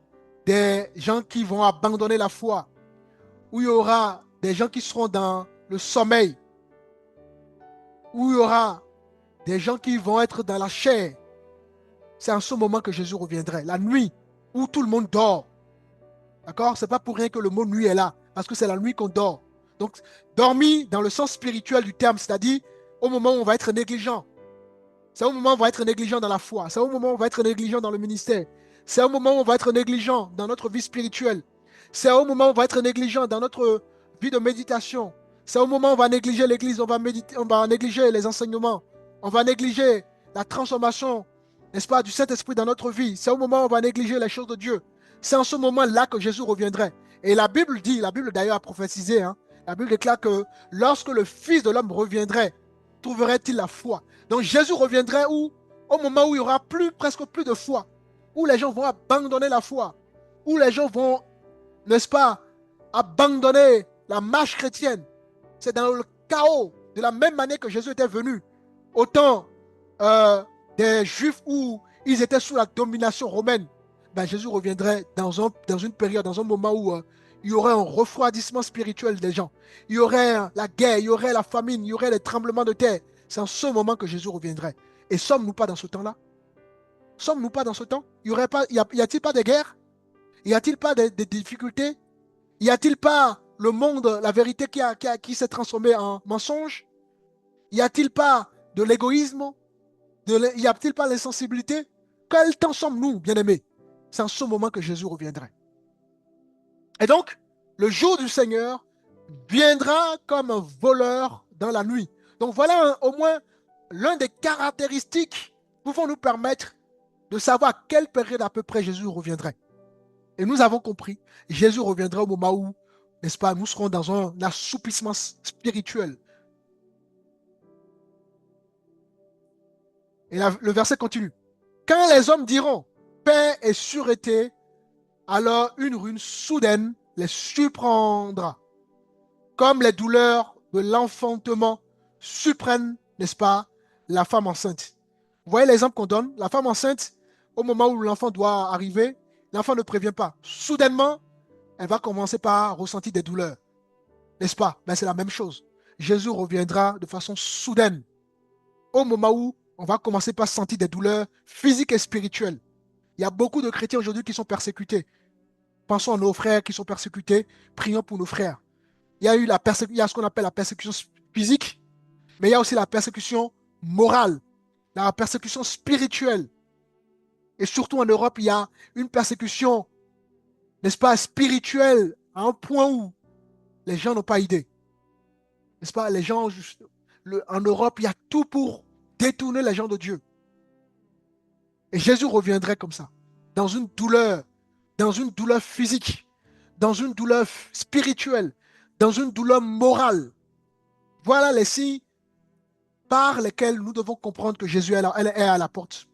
des gens qui vont abandonner la foi, où il y aura des gens qui seront dans le sommeil, où il y aura des gens qui vont être dans la chair. C'est en ce moment que Jésus reviendrait. La nuit, où tout le monde dort. D'accord? Ce n'est pas pour rien que le mot nuit est là, parce que c'est la nuit qu'on dort. Donc, dormir dans le sens spirituel du terme, c'est-à-dire au moment où on va être négligent. C'est au moment où on va être négligent dans la foi. C'est au moment où on va être négligent dans le ministère. C'est au moment où on va être négligent dans notre vie spirituelle. C'est au moment où on va être négligent dans notre vie de méditation. C'est au moment où on va négliger l'église, on va négliger les enseignements. On va négliger la transformation, n'est-ce pas, du Saint-Esprit dans notre vie. C'est au moment où on va négliger les choses de Dieu. C'est en ce moment-là que Jésus reviendrait. Et la Bible dit, la Bible d'ailleurs a prophétisé, hein, la Bible déclare que lorsque le Fils de l'homme reviendrait, trouverait-il la foi? Donc Jésus reviendrait où? Au moment où il n'y aura presque plus de foi, où les gens vont abandonner la foi, où les gens vont, n'est-ce pas, abandonné la marche chrétienne. C'est dans le chaos, de la même manière que Jésus était venu, au temps des Juifs où ils étaient sous la domination romaine. Ben, Jésus reviendrait dans une période, dans un moment où il y aurait un refroidissement spirituel des gens. Il y aurait la guerre, il y aurait la famine, il y aurait les tremblements de terre. C'est en ce moment que Jésus reviendrait. Et sommes-nous pas dans ce temps-là? Sommes-nous pas dans ce temps? Y a-t-il pas de guerre? Y a-t-il pas de difficultés? Y a-t-il pas le monde, la vérité qui s'est transformée en mensonge? Y a-t-il pas de l'égoïsme? Y a-t-il pas l'insensibilité? Quel temps sommes-nous, bien-aimés? C'est en ce moment que Jésus reviendrait. Et donc, le jour du Seigneur viendra comme un voleur dans la nuit. Donc voilà au moins l'un des caractéristiques pouvant nous permettre de savoir à quelle période à peu près Jésus reviendrait. Et nous avons compris, Jésus reviendra au moment où, n'est-ce pas, nous serons dans un assoupissement spirituel. Et le verset continue. Quand les hommes diront paix et sûreté, alors une ruine soudaine les surprendra, comme les douleurs de l'enfantement surprennent, n'est-ce pas, la femme enceinte. Vous voyez l'exemple qu'on donne? La femme enceinte, au moment où l'enfant doit arriver, l'enfant ne prévient pas. Soudainement, elle va commencer par ressentir des douleurs. N'est-ce pas? Ben, c'est la même chose. Jésus reviendra de façon soudaine, au moment où on va commencer par sentir des douleurs physiques et spirituelles. Il y a beaucoup de chrétiens aujourd'hui qui sont persécutés. Pensons à nos frères qui sont persécutés. Prions pour nos frères. Il y a ce qu'on appelle la persécution physique, mais il y a aussi la persécution morale, la persécution spirituelle. Et surtout en Europe, il y a une persécution, n'est-ce pas, spirituelle, à un point où les gens n'ont pas idée. N'est-ce pas, les gens, en Europe, il y a tout pour détourner les gens de Dieu. Et Jésus reviendrait comme ça, dans une douleur physique, dans une douleur spirituelle, dans une douleur morale. Voilà les signes par lesquels nous devons comprendre que Jésus est à la porte.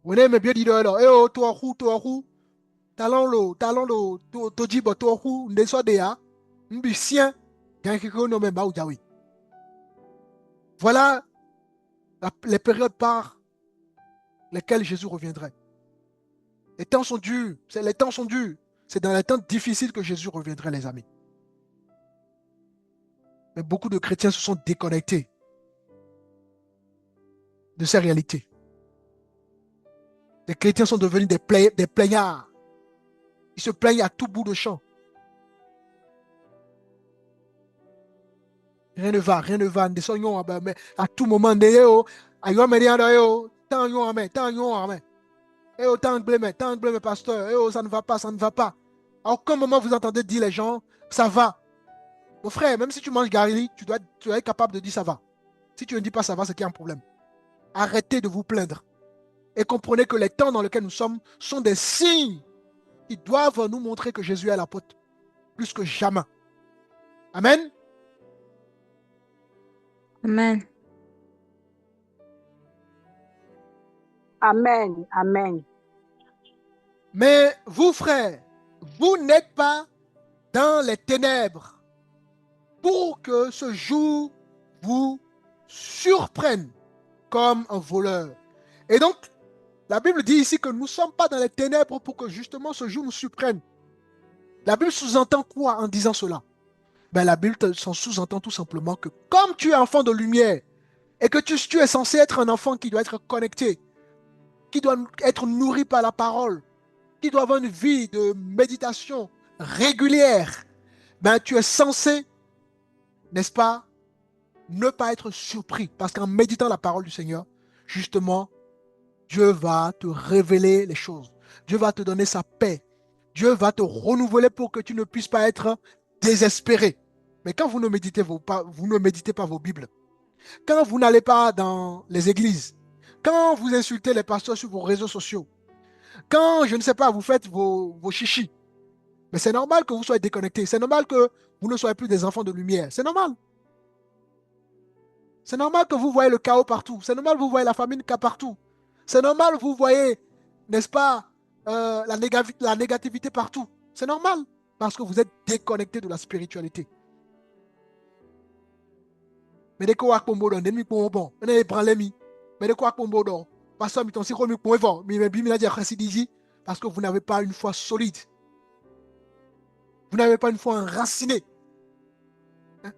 Vous me bien dit alors, talon tojibo tohu ndeso dea mbisien gankiko no memba ujawi. Voilà les périodes par lesquelles Jésus reviendrait. Les temps sont durs, les temps sont durs. C'est dans les temps difficiles que Jésus reviendrait, les amis. Mais beaucoup de chrétiens se sont déconnectés de ces réalités. Les chrétiens sont devenus des plaignards. Ils se plaignent à tout bout de champ. Rien ne va. Mais à tout moment, pasteur, ça ne va pas, ça ne va pas. À aucun moment vous entendez dire les gens, ça va. Mon frère, même si tu manges gari, tu dois être capable de dire ça va. Si tu ne dis pas ça va, c'est qu'il y a un problème. Arrêtez de vous plaindre. Et comprenez que les temps dans lesquels nous sommes sont des signes qui doivent nous montrer que Jésus est à la porte plus que jamais. Amen. Amen. Amen. Amen. Mais vous, frères, vous n'êtes pas dans les ténèbres pour que ce jour vous surprenne comme un voleur. Et donc, la Bible dit ici que nous ne sommes pas dans les ténèbres pour que justement ce jour nous surprenne. La Bible sous-entend quoi en disant cela? Ben, la Bible sous-entend tout simplement que comme tu es enfant de lumière et que tu es censé être un enfant qui doit être connecté, qui doit être nourri par la parole, qui doit avoir une vie de méditation régulière, ben, tu es censé, n'est-ce pas, ne pas être surpris. Parce qu'en méditant la parole du Seigneur, justement, Dieu va te révéler les choses. Dieu va te donner sa paix. Dieu va te renouveler pour que tu ne puisses pas être désespéré. Mais quand vous ne méditez pas vos Bibles, quand vous n'allez pas dans les églises, quand vous insultez les pasteurs sur vos réseaux sociaux, quand, je ne sais pas, vous faites vos chichis, mais c'est normal que vous soyez déconnectés. C'est normal que vous ne soyez plus des enfants de lumière. C'est normal. C'est normal que vous voyez le chaos partout. C'est normal que vous voyez la famine partout. C'est normal que vous voyez, n'est-ce pas, la négativité partout. C'est normal, parce que vous êtes déconnecté de la spiritualité. Mais dès que vous avez un bon, vous avez un problème. Mais dès que vous avez un bon, parce que vous n'avez pas une foi solide. Vous n'avez pas une foi enracinée. Hein?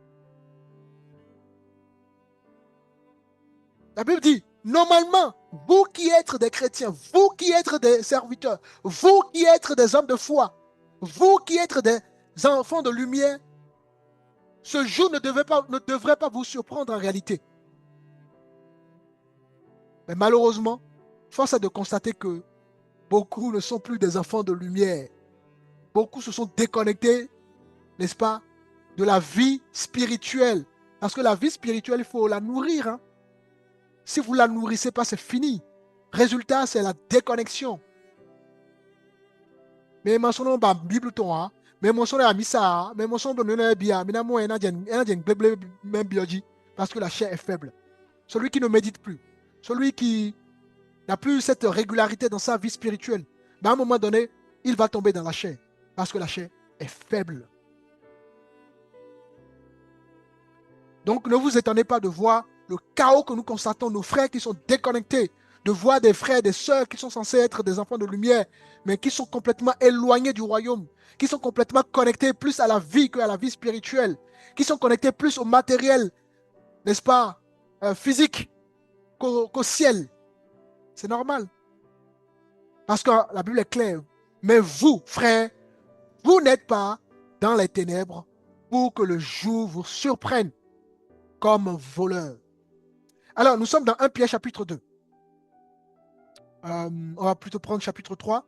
La Bible dit, normalement, vous qui êtes des chrétiens, vous qui êtes des serviteurs, vous qui êtes des hommes de foi, vous qui êtes des enfants de lumière, ce jour ne devrait pas vous surprendre en réalité. Mais malheureusement, force est de constater que beaucoup ne sont plus des enfants de lumière. Beaucoup se sont déconnectés, n'est-ce pas, de la vie spirituelle. Parce que la vie spirituelle, il faut la nourrir. Hein. Si vous ne la nourrissez pas, c'est fini. Résultat, c'est la déconnexion. Mais mensonno ba Bible ton hein. Mais mensonno à misa, mais mensonno ne bien, mais moi parce que la chair est faible. Celui qui ne médite plus, celui qui n'a plus cette régularité dans sa vie spirituelle, mais à un moment donné, il va tomber dans la chair parce que la chair est faible. Donc ne vous étonnez pas de voir le chaos que nous constatons, nos frères qui sont déconnectés, de voir des frères et des sœurs qui sont censés être des enfants de lumière, mais qui sont complètement éloignés du royaume, qui sont complètement connectés plus à la vie qu'à la vie spirituelle, qui sont connectés plus au matériel, n'est-ce pas, physique, qu'au ciel. C'est normal. Parce que la Bible est claire. Mais vous, frères, vous n'êtes pas dans les ténèbres pour que le jour vous surprenne comme voleur. Alors, nous sommes dans 1 Pierre chapitre 2. On va plutôt prendre chapitre 3.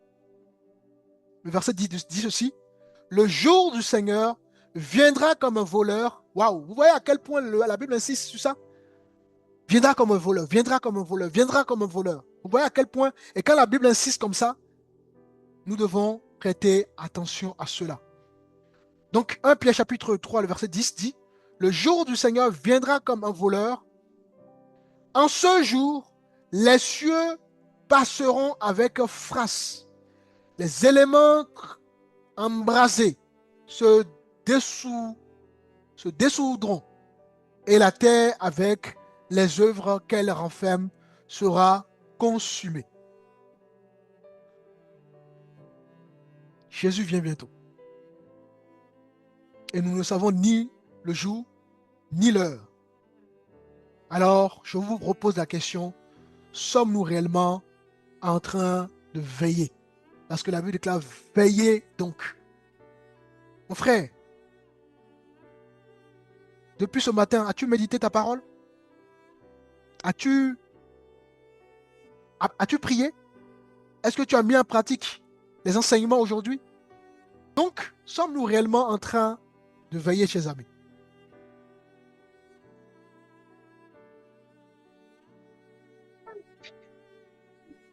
Le verset dit ceci. Le jour du Seigneur viendra comme un voleur. Waouh, vous voyez à quel point la Bible insiste sur ça? Viendra comme un voleur, viendra comme un voleur, viendra comme un voleur. Vous voyez à quel point, et quand la Bible insiste comme ça, nous devons prêter attention à cela. Donc 1 Pierre chapitre 3, le verset 10 dit, le jour du Seigneur viendra comme un voleur. En ce jour, les cieux passeront avec frasse. Les éléments embrasés se dissoudront et la terre avec les œuvres qu'elle renferme sera consumée. Jésus vient bientôt. Et nous ne savons ni le jour, ni l'heure. Alors, je vous repose la question, sommes-nous réellement en train de veiller? Parce que la Bible déclare, veillez donc. Mon frère, depuis ce matin, as-tu médité ta parole? As-tu prié? Est-ce que tu as mis en pratique les enseignements aujourd'hui? Donc, sommes-nous réellement en train de veiller, chers amis?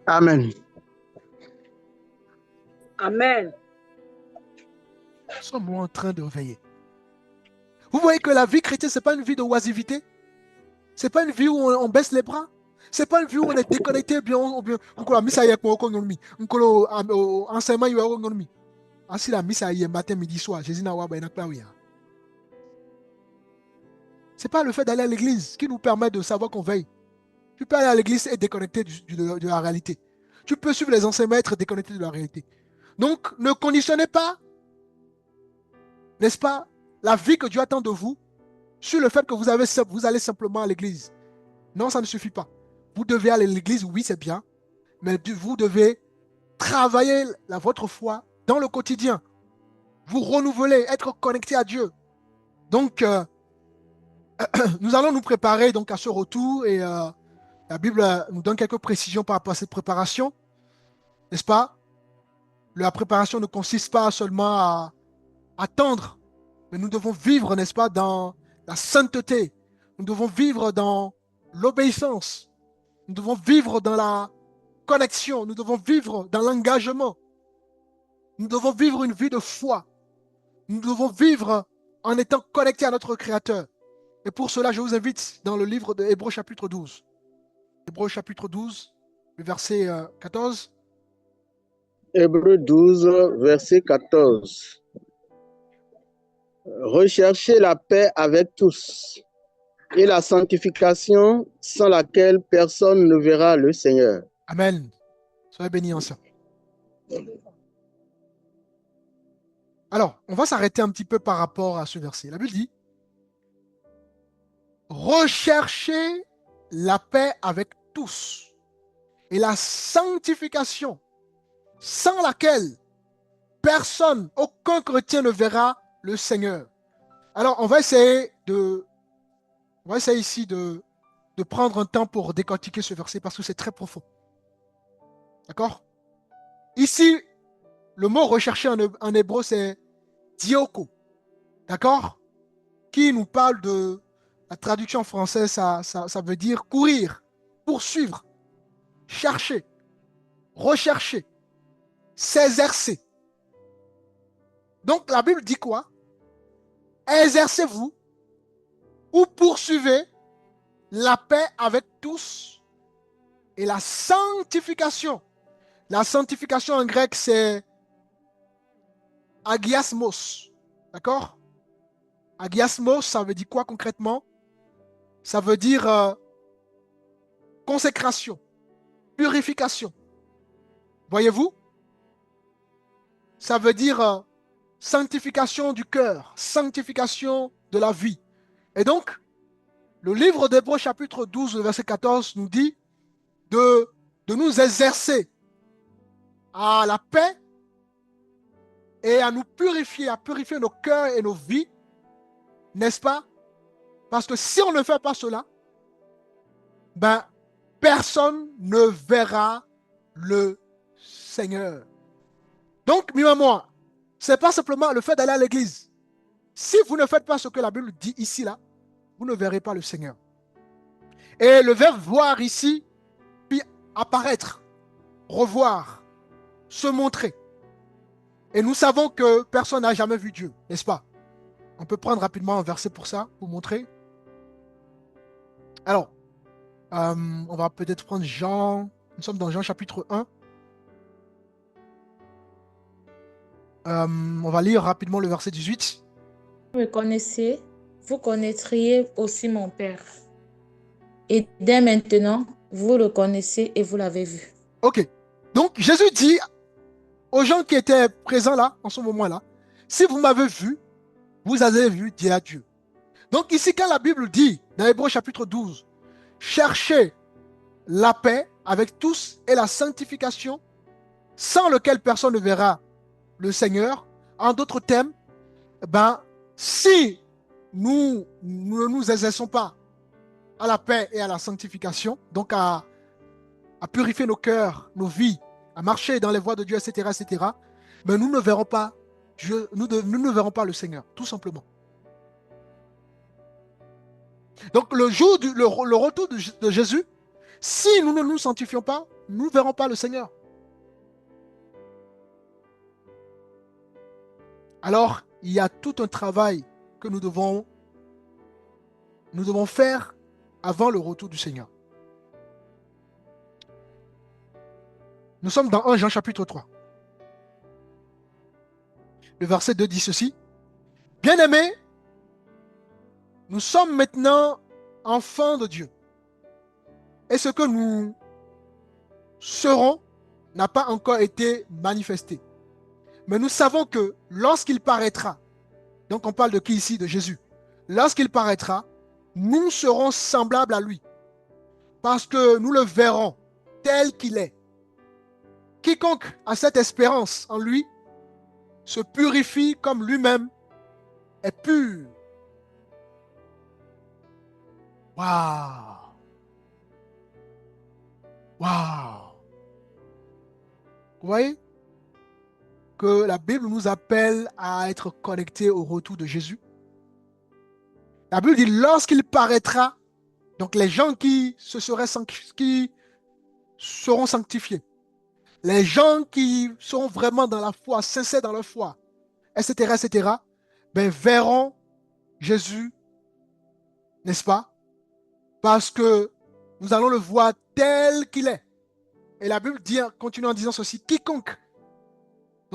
Amen. Amen. Sommes-nous en train de veiller? Vous voyez que la vie chrétienne, ce n'est pas une vie de oisivité. Ce n'est pas une vie où on baisse les bras. Ce n'est pas une vie où on est déconnecté. Ainsi la missa hier matin, midi, soir. Jésus n'a pas. Ce n'est pas le fait d'aller à l'église qui nous permet de savoir qu'on veille. Tu peux aller à l'église et être déconnecté de la réalité. Tu peux suivre les enseignements et être déconnecté de la réalité. Donc, ne conditionnez pas, n'est-ce pas, la vie que Dieu attend de vous sur le fait que vous allez simplement à l'église. Non, ça ne suffit pas. Vous devez aller à l'église, oui, c'est bien, mais vous devez travailler votre foi dans le quotidien. Vous renouveler, être connecté à Dieu. Donc, nous allons nous préparer donc, à ce retour et la Bible nous donne quelques précisions par rapport à cette préparation, n'est-ce pas? La préparation ne consiste pas seulement à attendre, mais nous devons vivre, n'est-ce pas, dans la sainteté. Nous devons vivre dans l'obéissance. Nous devons vivre dans la connexion. Nous devons vivre dans l'engagement. Nous devons vivre une vie de foi. Nous devons vivre en étant connectés à notre Créateur. Et pour cela, je vous invite dans le livre de Hébreux chapitre 12. Hébreux chapitre 12, le verset 14. Hébreux 12, verset 14. Recherchez la paix avec tous et la sanctification sans laquelle personne ne verra le Seigneur. Amen. Soyez bénis en ça. Alors, on va s'arrêter un petit peu par rapport à ce verset. La Bible dit, recherchez la paix avec tous et la sanctification sans laquelle personne, aucun chrétien ne verra le Seigneur. Alors, on va essayer ici de prendre un temps pour décortiquer ce verset parce que c'est très profond. D'accord? Ici, le mot recherché en hébreu, c'est dioko. D'accord? Qui nous parle de la traduction française, ça veut dire courir, poursuivre, chercher, rechercher, s'exercer. Donc la Bible dit quoi? Exercez-vous ou poursuivez la paix avec tous et la sanctification. La sanctification en grec, c'est agiasmos. D'accord? Agiasmos, ça veut dire quoi concrètement? Ça veut dire consécration, purification. Voyez-vous? Ça veut dire sanctification du cœur, sanctification de la vie. Et donc, le livre d'Hébreux chapitre 12, verset 14 nous dit de nous exercer à la paix et à nous purifier, à purifier nos cœurs et nos vies, n'est-ce pas? Parce que si on ne fait pas cela, ben, personne ne verra le Seigneur. Donc, mieux à moi, ce n'est pas simplement le fait d'aller à l'église. Si vous ne faites pas ce que la Bible dit ici, là, vous ne verrez pas le Seigneur. Et le verbe voir ici, puis apparaître, revoir, se montrer. Et nous savons que personne n'a jamais vu Dieu, n'est-ce pas? On peut prendre rapidement un verset pour ça, pour montrer. Alors, on va peut-être prendre Jean. Nous sommes dans Jean chapitre 1. On va lire rapidement le verset 18. Vous me connaissez, vous connaîtriez aussi mon Père. Et dès maintenant, vous le connaissez et vous l'avez vu. Ok. Donc, Jésus dit aux gens qui étaient présents là, en ce moment-là, si vous m'avez vu, vous avez vu Dieu à Dieu. Donc ici, quand la Bible dit, dans Hébreux chapitre 12, cherchez la paix avec tous et la sanctification, sans lequel personne ne verra le Seigneur. En d'autres termes, ben, si nous ne nous exerçons pas à la paix et à la sanctification, donc à purifier nos cœurs, nos vies, à marcher dans les voies de Dieu, etc., etc., mais nous ne verrons pas Dieu, nous ne verrons pas le Seigneur, tout simplement. Donc le jour le retour de Jésus, si nous ne nous sanctifions pas, nous ne verrons pas le Seigneur. Alors, il y a tout un travail que nous devons faire avant le retour du Seigneur. Nous sommes dans 1 Jean chapitre 3. Le verset 2 dit ceci. Bien-aimés, nous sommes maintenant enfants de Dieu. Et ce que nous serons n'a pas encore été manifesté. Mais nous savons que lorsqu'il paraîtra, donc on parle de qui ici? De Jésus. Lorsqu'il paraîtra, nous serons semblables à lui. Parce que nous le verrons tel qu'il est. Quiconque a cette espérance en lui se purifie comme lui-même est pur. Waouh! Waouh! Vous voyez que la Bible nous appelle à être connectés au retour de Jésus. La Bible dit lorsqu'il paraîtra, donc les gens qui seront sanctifiés, les gens qui sont vraiment dans la foi, sincères dans leur foi, etc., etc., ben verront Jésus, n'est-ce pas? Parce que nous allons le voir tel qu'il est. Et la Bible dit, continue en disant ceci, quiconque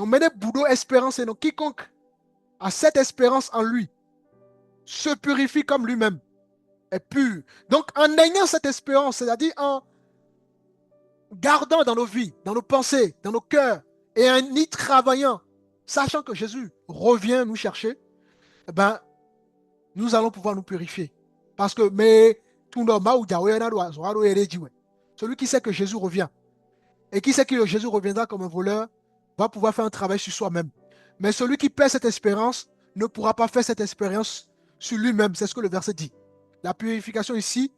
Donc, mene budo espérance et non quiconque a cette espérance en lui se purifie comme lui-même est pur. Donc, en ayant cette espérance, c'est-à-dire en gardant dans nos vies, dans nos pensées, dans nos cœurs, et en y travaillant, sachant que Jésus revient nous chercher, eh ben, nous allons pouvoir nous purifier. Parce que, celui qui sait que Jésus revient, et qui sait que Jésus reviendra comme un voleur, va pouvoir faire un travail sur soi-même. Mais celui qui perd cette espérance ne pourra pas faire cette expérience sur lui-même. C'est ce que le verset dit. La purification ici,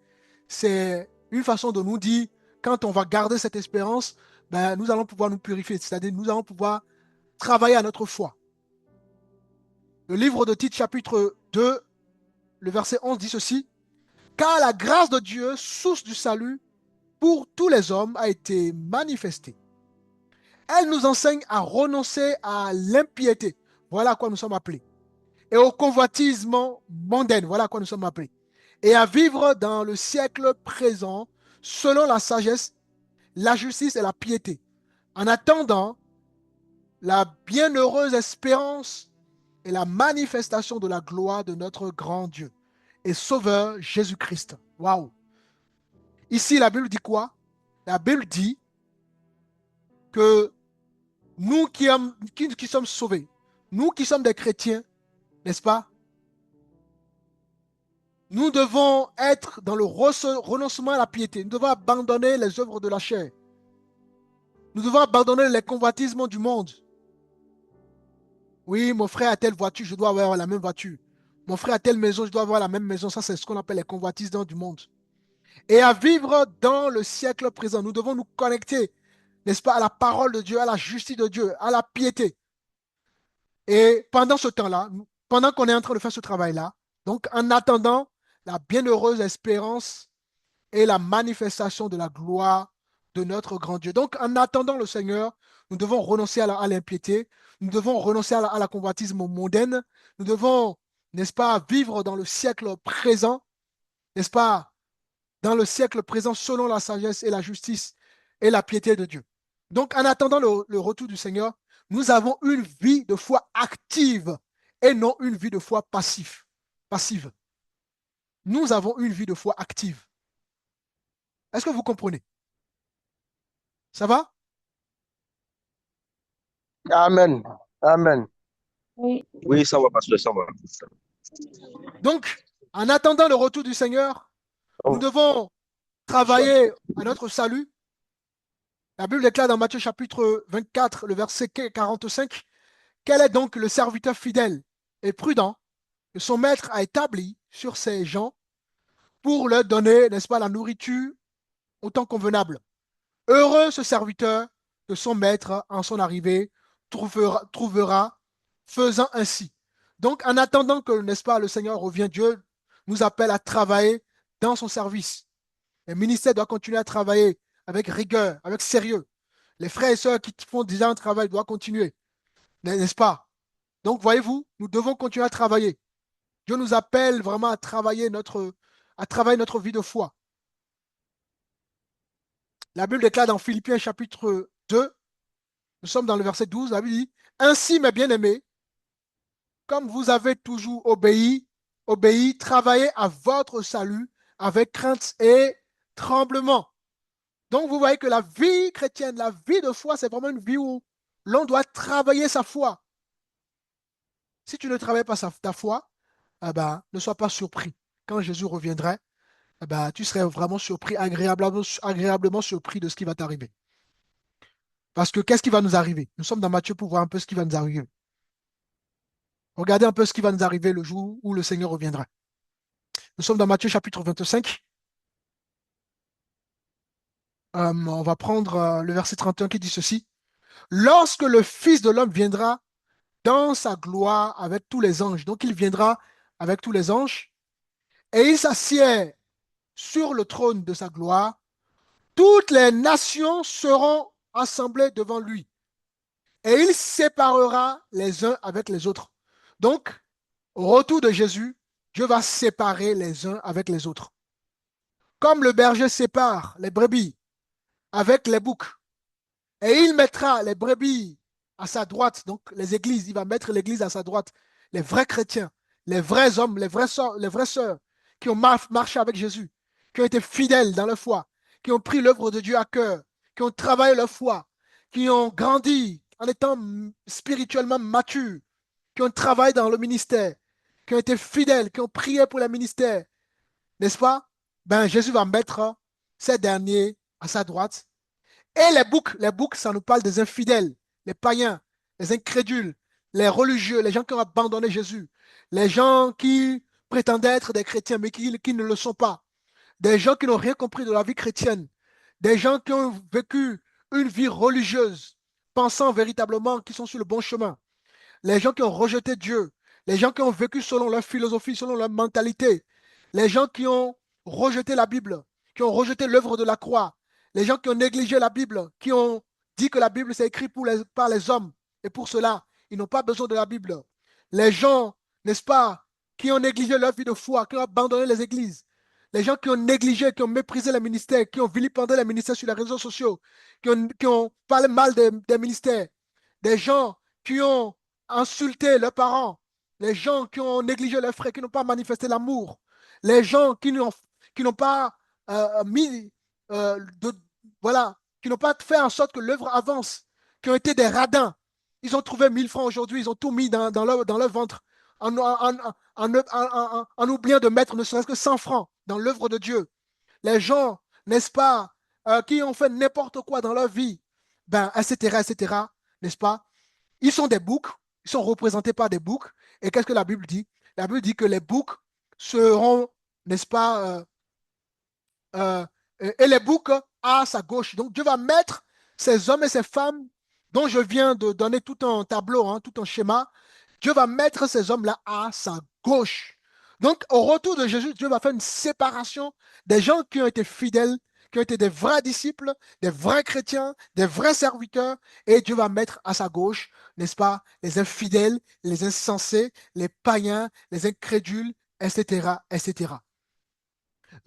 c'est une façon de nous dire, quand on va garder cette espérance, ben, nous allons pouvoir nous purifier, c'est-à-dire nous allons pouvoir travailler à notre foi. Le livre de Tite, chapitre 2, le verset 11 dit ceci, « Car la grâce de Dieu, source du salut, pour tous les hommes, a été manifestée. Elle nous enseigne à renoncer à l'impiété. Voilà à quoi nous sommes appelés. Et au convoitisement mondain. Voilà à quoi nous sommes appelés. Et à vivre dans le siècle présent selon la sagesse, la justice et la piété. En attendant la bienheureuse espérance et la manifestation de la gloire de notre grand Dieu et Sauveur Jésus-Christ. Waouh! Ici, la Bible dit quoi? La Bible dit que nous qui sommes sauvés, nous qui sommes des chrétiens, n'est-ce pas? Nous devons être dans le renoncement à la piété. Nous devons abandonner les œuvres de la chair. Nous devons abandonner les convoitissements du monde. Oui, mon frère a telle voiture, je dois avoir la même voiture. Mon frère a telle maison, je dois avoir la même maison. Ça, c'est ce qu'on appelle les convoitissements du monde. Et à vivre dans le siècle présent, nous devons nous connecter, n'est-ce pas, à la parole de Dieu, à la justice de Dieu, à la piété. Et pendant ce temps-là, pendant qu'on est en train de faire ce travail-là, donc en attendant la bienheureuse espérance et la manifestation de la gloire de notre grand Dieu. Donc en attendant le Seigneur, nous devons renoncer à l'impiété, nous devons renoncer à la convoitisme mondaine, nous devons, n'est-ce pas, vivre dans le siècle présent, n'est-ce pas, dans le siècle présent selon la sagesse et la justice et la piété de Dieu. Donc en attendant le retour du Seigneur, nous avons une vie de foi active et non une vie de foi passive. Nous avons une vie de foi active. Est-ce que vous comprenez? Ça va? Amen. Amen. Oui. Oui, ça va, pasteur, ça va. Donc, en attendant le retour du Seigneur, nous devons travailler à notre salut. La Bible déclare dans Matthieu chapitre 24, le verset 45, quel est donc le serviteur fidèle et prudent que son maître a établi sur ses gens pour leur donner, n'est-ce pas, la nourriture au temps convenable. Heureux ce serviteur que son maître, en son arrivée, trouvera faisant ainsi. Donc, en attendant que, n'est-ce pas, le Seigneur revienne, Dieu nous appelle à travailler dans son service. Le ministère doit continuer à travailler avec rigueur, avec sérieux. Les frères et sœurs qui font déjà un travail doivent continuer, n'est-ce pas? Donc, voyez-vous, nous devons continuer à travailler. Dieu nous appelle vraiment à travailler notre vie de foi. La Bible déclare dans Philippiens chapitre 2, nous sommes dans le verset 12, la Bible dit, « Ainsi, mes bien-aimés, comme vous avez toujours obéi, travaillez à votre salut avec crainte et tremblement. » Donc, vous voyez que la vie chrétienne, la vie de foi, c'est vraiment une vie où l'on doit travailler sa foi. Si tu ne travailles pas ta foi, eh ben, ne sois pas surpris. Quand Jésus reviendrait, eh ben, tu serais vraiment surpris, agréablement surpris de ce qui va t'arriver. Parce que qu'est-ce qui va nous arriver? Nous sommes dans Matthieu pour voir un peu ce qui va nous arriver. Regardez un peu ce qui va nous arriver le jour où le Seigneur reviendra. Nous sommes dans Matthieu chapitre 25. On va prendre le verset 31 qui dit ceci. Lorsque le Fils de l'homme viendra dans sa gloire avec tous les anges, donc il viendra avec tous les anges, et il s'assied sur le trône de sa gloire, toutes les nations seront assemblées devant lui, et il séparera les uns avec les autres. Donc, au retour de Jésus, Dieu va séparer les uns avec les autres. Comme le berger sépare les brebis avec les boucs, et il mettra les brebis à sa droite, donc les églises, il va mettre l'église à sa droite, les vrais chrétiens, les vrais hommes, les vraies sœurs qui ont marché avec Jésus, qui ont été fidèles dans leur foi, qui ont pris l'œuvre de Dieu à cœur, qui ont travaillé leur foi, qui ont grandi en étant spirituellement matures, qui ont travaillé dans le ministère, qui ont été fidèles, qui ont prié pour le ministère, n'est-ce pas? Ben, Jésus va mettre ces derniers à sa droite. Et les boucs, ça nous parle des infidèles, les païens, les incrédules, les religieux, les gens qui ont abandonné Jésus, les gens qui prétendaient être des chrétiens, mais qui ne le sont pas, des gens qui n'ont rien compris de la vie chrétienne, des gens qui ont vécu une vie religieuse, pensant véritablement qu'ils sont sur le bon chemin, les gens qui ont rejeté Dieu, les gens qui ont vécu selon leur philosophie, selon leur mentalité, les gens qui ont rejeté la Bible, qui ont rejeté l'œuvre de la croix, les gens qui ont négligé la Bible, qui ont dit que la Bible c'est écrit par les hommes, et pour cela, ils n'ont pas besoin de la Bible. Les gens, n'est-ce pas, qui ont négligé leur vie de foi, qui ont abandonné les églises, les gens qui ont négligé, qui ont méprisé les ministères, qui ont vilipendé les ministères sur les réseaux sociaux, qui ont parlé mal des ministères, des gens qui ont insulté leurs parents, les gens qui ont négligé leurs frères, qui n'ont pas manifesté l'amour, les gens qui n'ont pas mis de, voilà, qui n'ont pas fait en sorte que l'œuvre avance, qui ont été des radins. Ils ont trouvé 1000 francs aujourd'hui, ils ont tout mis dans leur ventre en oubliant de mettre ne serait-ce que 100 francs dans l'œuvre de Dieu. Les gens, n'est-ce pas, qui ont fait n'importe quoi dans leur vie, ben, etc., n'est-ce pas? Ils sont des boucs, ils sont représentés par des boucs. Et qu'est-ce que la Bible dit? La Bible dit que les boucs seront, n'est-ce pas, et les boucs à sa gauche. Donc Dieu va mettre ces hommes et ces femmes dont je viens de donner tout un tableau, hein, tout un schéma. Dieu va mettre ces hommes-là à sa gauche. Donc au retour de Jésus, Dieu va faire une séparation des gens qui ont été fidèles, qui ont été des vrais disciples, des vrais chrétiens, des vrais serviteurs, et Dieu va mettre à sa gauche, n'est-ce pas, les infidèles, les insensés, les païens, les incrédules, etc., etc.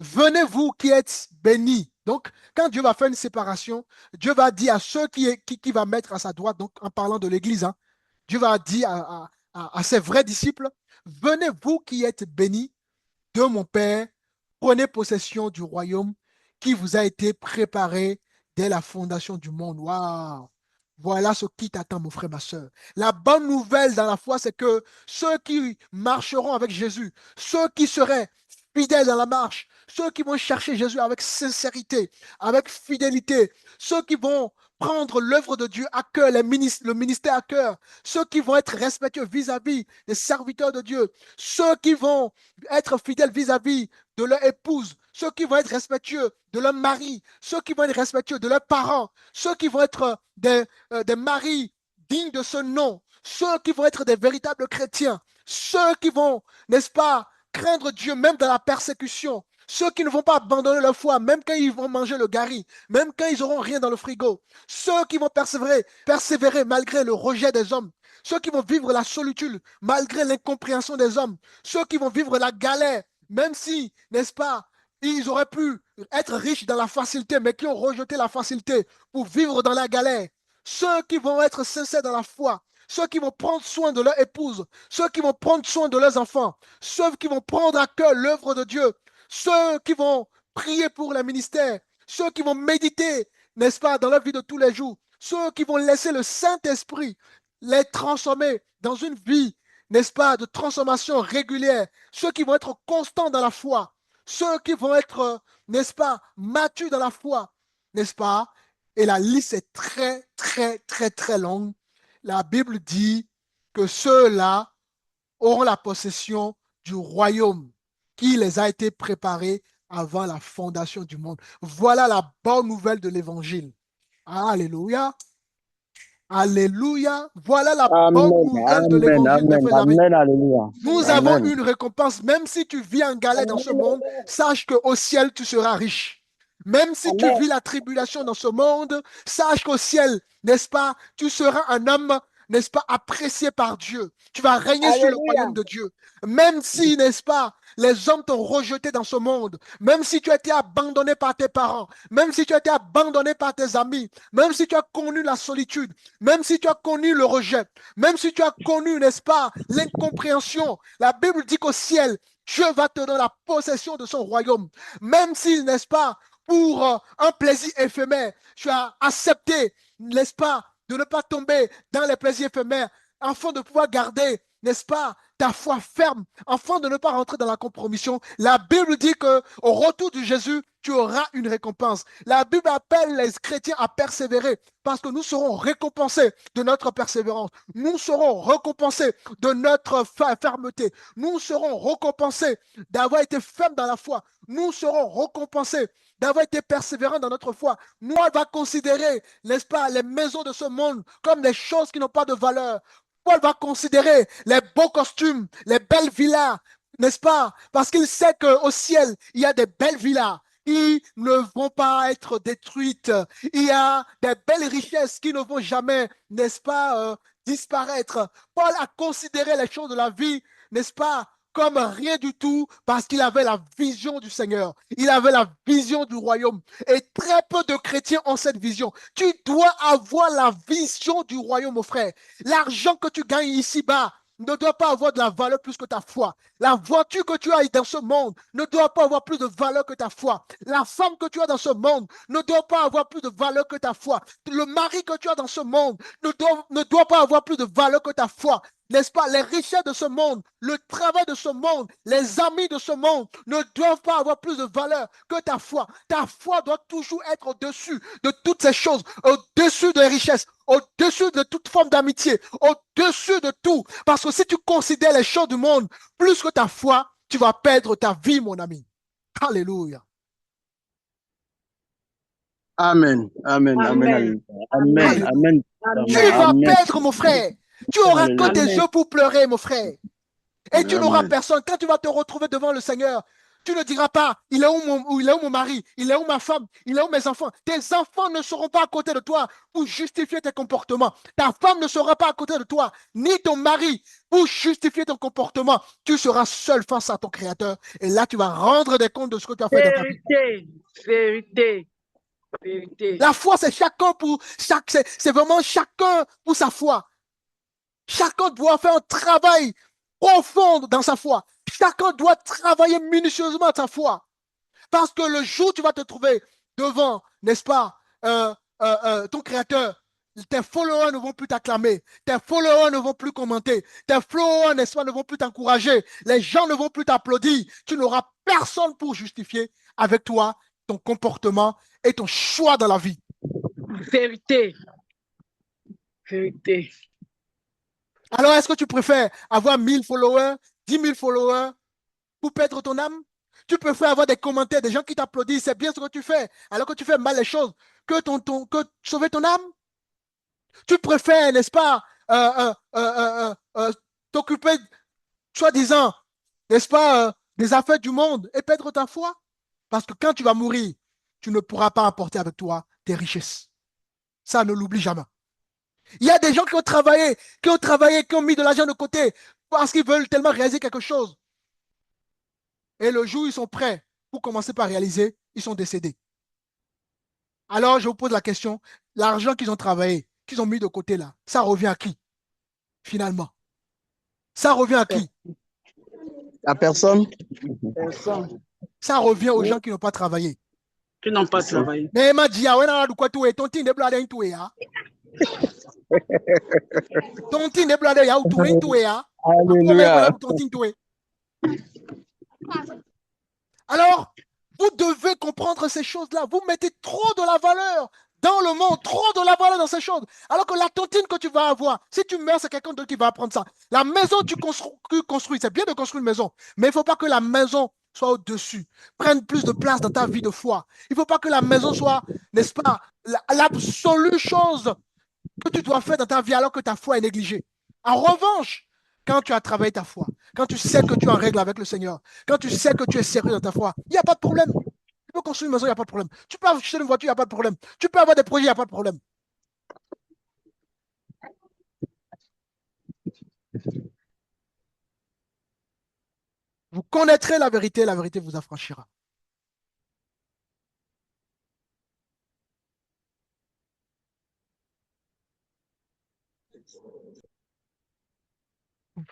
Venez vous qui êtes bénis. Donc, quand Dieu va faire une séparation, Dieu va dire à ceux qui va mettre à sa droite, donc en parlant de l'Église, hein, Dieu va dire à ses vrais disciples, venez vous qui êtes bénis de mon Père, prenez possession du royaume qui vous a été préparé dès la fondation du monde. Waouh! Voilà ce qui t'attend, mon frère, ma soeur. La bonne nouvelle dans la foi, c'est que ceux qui marcheront avec Jésus, ceux qui seraient fidèles dans la marche, ceux qui vont chercher Jésus avec sincérité, avec fidélité, ceux qui vont prendre l'œuvre de Dieu à cœur, le ministère à cœur, ceux qui vont être respectueux vis-à-vis des serviteurs de Dieu, ceux qui vont être fidèles vis-à-vis de leur épouse, ceux qui vont être respectueux de leur mari, ceux qui vont être respectueux de leurs parents, ceux qui vont être des maris dignes de ce nom, ceux qui vont être des véritables chrétiens, ceux qui vont, n'est-ce pas, craindre Dieu même dans la persécution, ceux qui ne vont pas abandonner leur foi, même quand ils vont manger le gari, même quand ils n'auront rien dans le frigo, ceux qui vont persévérer malgré le rejet des hommes, ceux qui vont vivre la solitude malgré l'incompréhension des hommes, ceux qui vont vivre la galère, même si, n'est-ce pas, ils auraient pu être riches dans la facilité, mais qui ont rejeté la facilité pour vivre dans la galère, ceux qui vont être sincères dans la foi, ceux qui vont prendre soin de leur épouse, ceux qui vont prendre soin de leurs enfants, ceux qui vont prendre à cœur l'œuvre de Dieu, ceux qui vont prier pour le ministère, ceux qui vont méditer, n'est-ce pas, dans leur vie de tous les jours, ceux qui vont laisser le Saint-Esprit les transformer dans une vie, n'est-ce pas, de transformation régulière, ceux qui vont être constants dans la foi, ceux qui vont être, n'est-ce pas, matures dans la foi, n'est-ce pas? Et la liste est très, très, très, très longue. La Bible dit que ceux-là auront la possession du royaume qui les a été préparé avant la fondation du monde. Voilà la bonne nouvelle de l'évangile. Alléluia. Alléluia. Voilà la bonne nouvelle de l'évangile. Alléluia. Nous avons une récompense. Même si tu vis en galère dans ce monde, sache qu'au ciel, tu seras riche. Même si tu vis la tribulation dans ce monde, sache qu'au ciel, n'est-ce pas, tu seras un homme n'est-ce pas, apprécié par Dieu. Tu vas régner sur le Alléluia. royaume de Dieu. Même si, n'est-ce pas, les hommes t'ont rejeté dans ce monde, même si tu as été abandonné par tes parents, même si tu as été abandonné par tes amis, même si tu as connu la solitude, même si tu as connu le rejet, même si tu as connu, n'est-ce pas, l'incompréhension, la Bible dit qu'au ciel, Dieu va te donner la possession de son royaume. Même si, n'est-ce pas, pour un plaisir éphémère, tu as accepté, n'est-ce pas, de ne pas tomber dans les plaisirs éphémères, afin de pouvoir garder, n'est-ce pas, ta foi ferme, afin de ne pas rentrer dans la compromission. La Bible dit que au retour de Jésus, tu auras une récompense. La Bible appelle les chrétiens à persévérer parce que nous serons récompensés de notre persévérance. Nous serons récompensés de notre fermeté. Nous serons récompensés d'avoir été fermes dans la foi. Nous serons récompensés d'avoir été persévérants dans notre foi. Nous, on va considérer, n'est-ce pas, les maisons de ce monde comme des choses qui n'ont pas de valeur. Paul va considérer les beaux costumes, les belles villas, n'est-ce pas? Parce qu'il sait qu'au ciel, il y a des belles villas qui ne vont pas être détruites. Il y a des belles richesses qui ne vont jamais, n'est-ce pas, disparaître. Paul a considéré les choses de la vie, n'est-ce pas, comme rien du tout parce qu'il avait la vision du Seigneur. Il avait la vision du royaume. Et très peu de chrétiens ont cette vision. Tu dois avoir la vision du royaume, mon frère. L'argent que tu gagnes ici-bas ne doit pas avoir de la valeur plus que ta foi. La voiture que tu as dans ce monde ne doit pas avoir plus de valeur que ta foi. La femme que tu as dans ce monde ne doit pas avoir plus de valeur que ta foi. Le mari que tu as dans ce monde ne doit pas avoir plus de valeur que ta foi. N'est-ce pas? Les richesses de ce monde, le travail de ce monde, les amis de ce monde ne doivent pas avoir plus de valeur que ta foi. Ta foi doit toujours être au-dessus de toutes ces choses, au-dessus des richesses, au-dessus de toute forme d'amitié, au-dessus de tout. Parce que si tu considères les choses du monde plus que ta foi, tu vas perdre ta vie, mon ami. Alléluia. Amen. Amen. Amen. Amen. Amen. Amen. Tu Amen. vas Amen. perdre, mon frère. Tu auras que tes Amen. yeux pour pleurer, mon frère. Et tu n'auras Amen. personne. Quand tu vas te retrouver devant le Seigneur, tu ne diras pas, il est où mon mari, il est où ma femme, il est où mes enfants. Tes enfants ne seront pas à côté de toi pour justifier tes comportements. Ta femme ne sera pas à côté de toi, ni ton mari, pour justifier ton comportement. Tu seras seul face à ton Créateur. Et là, tu vas rendre des comptes de ce que tu as fait dans ta vie. Vérité. Vérité. Vérité. La foi, c'est chacun pour chaque, c'est vraiment chacun pour sa foi. Chacun doit faire un travail profond dans sa foi. Chacun doit travailler minutieusement sa foi. Parce que le jour où tu vas te trouver devant, n'est-ce pas, ton Créateur, tes followers ne vont plus t'acclamer, tes followers ne vont plus commenter, tes followers, n'est-ce pas, ne vont plus t'encourager, les gens ne vont plus t'applaudir. Tu n'auras personne pour justifier avec toi ton comportement et ton choix dans la vie. Vérité. Vérité. Alors, est-ce que tu préfères avoir 1000 followers, 10 000 followers pour perdre ton âme? Tu préfères avoir des commentaires, des gens qui t'applaudissent, c'est bien ce que tu fais, alors que tu fais mal les choses, que sauver ton âme? Tu préfères, n'est-ce pas, t'occuper, soi-disant, n'est-ce pas, des affaires du monde et perdre ta foi? Parce que quand tu vas mourir, tu ne pourras pas apporter avec toi tes richesses. Ça, ne l'oublie jamais. Il y a des gens qui ont travaillé, qui ont mis de l'argent de côté parce qu'ils veulent tellement réaliser quelque chose. Et le jour où ils sont prêts pour commencer par réaliser, ils sont décédés. Alors, je vous pose la question, l'argent qu'ils ont travaillé, qu'ils ont mis de côté là, ça revient à qui, finalement? Ça revient à qui? La personne. Personne. Ça revient aux gens qui n'ont pas travaillé. Qui n'ont pas travaillé. Mais il m'a dit, ah ouais, non, quoi tu es, ton team de blade, tu es, hein? Ton team de blade, tu es, hein? Alléluia. Alors, vous devez comprendre ces choses-là. Vous mettez trop de la valeur dans le monde, trop de la valeur dans ces choses. Alors que la tontine que tu vas avoir, si tu meurs, c'est quelqu'un d'autre qui va apprendre ça. La maison que tu construis, c'est bien de construire une maison, mais il ne faut pas que la maison soit au-dessus, prenne plus de place dans ta vie de foi. Il ne faut pas que la maison soit, n'est-ce pas, l'absolue chose que tu dois faire dans ta vie alors que ta foi est négligée. En revanche, quand tu as travaillé ta foi, quand tu sais que tu es en règle avec le Seigneur, quand tu sais que tu es sérieux dans ta foi, il n'y a pas de problème. Tu peux construire une maison, il n'y a pas de problème. Tu peux acheter une voiture, il n'y a pas de problème. Tu peux avoir des projets, il n'y a pas de problème. connaîtrez la vérité vous affranchira.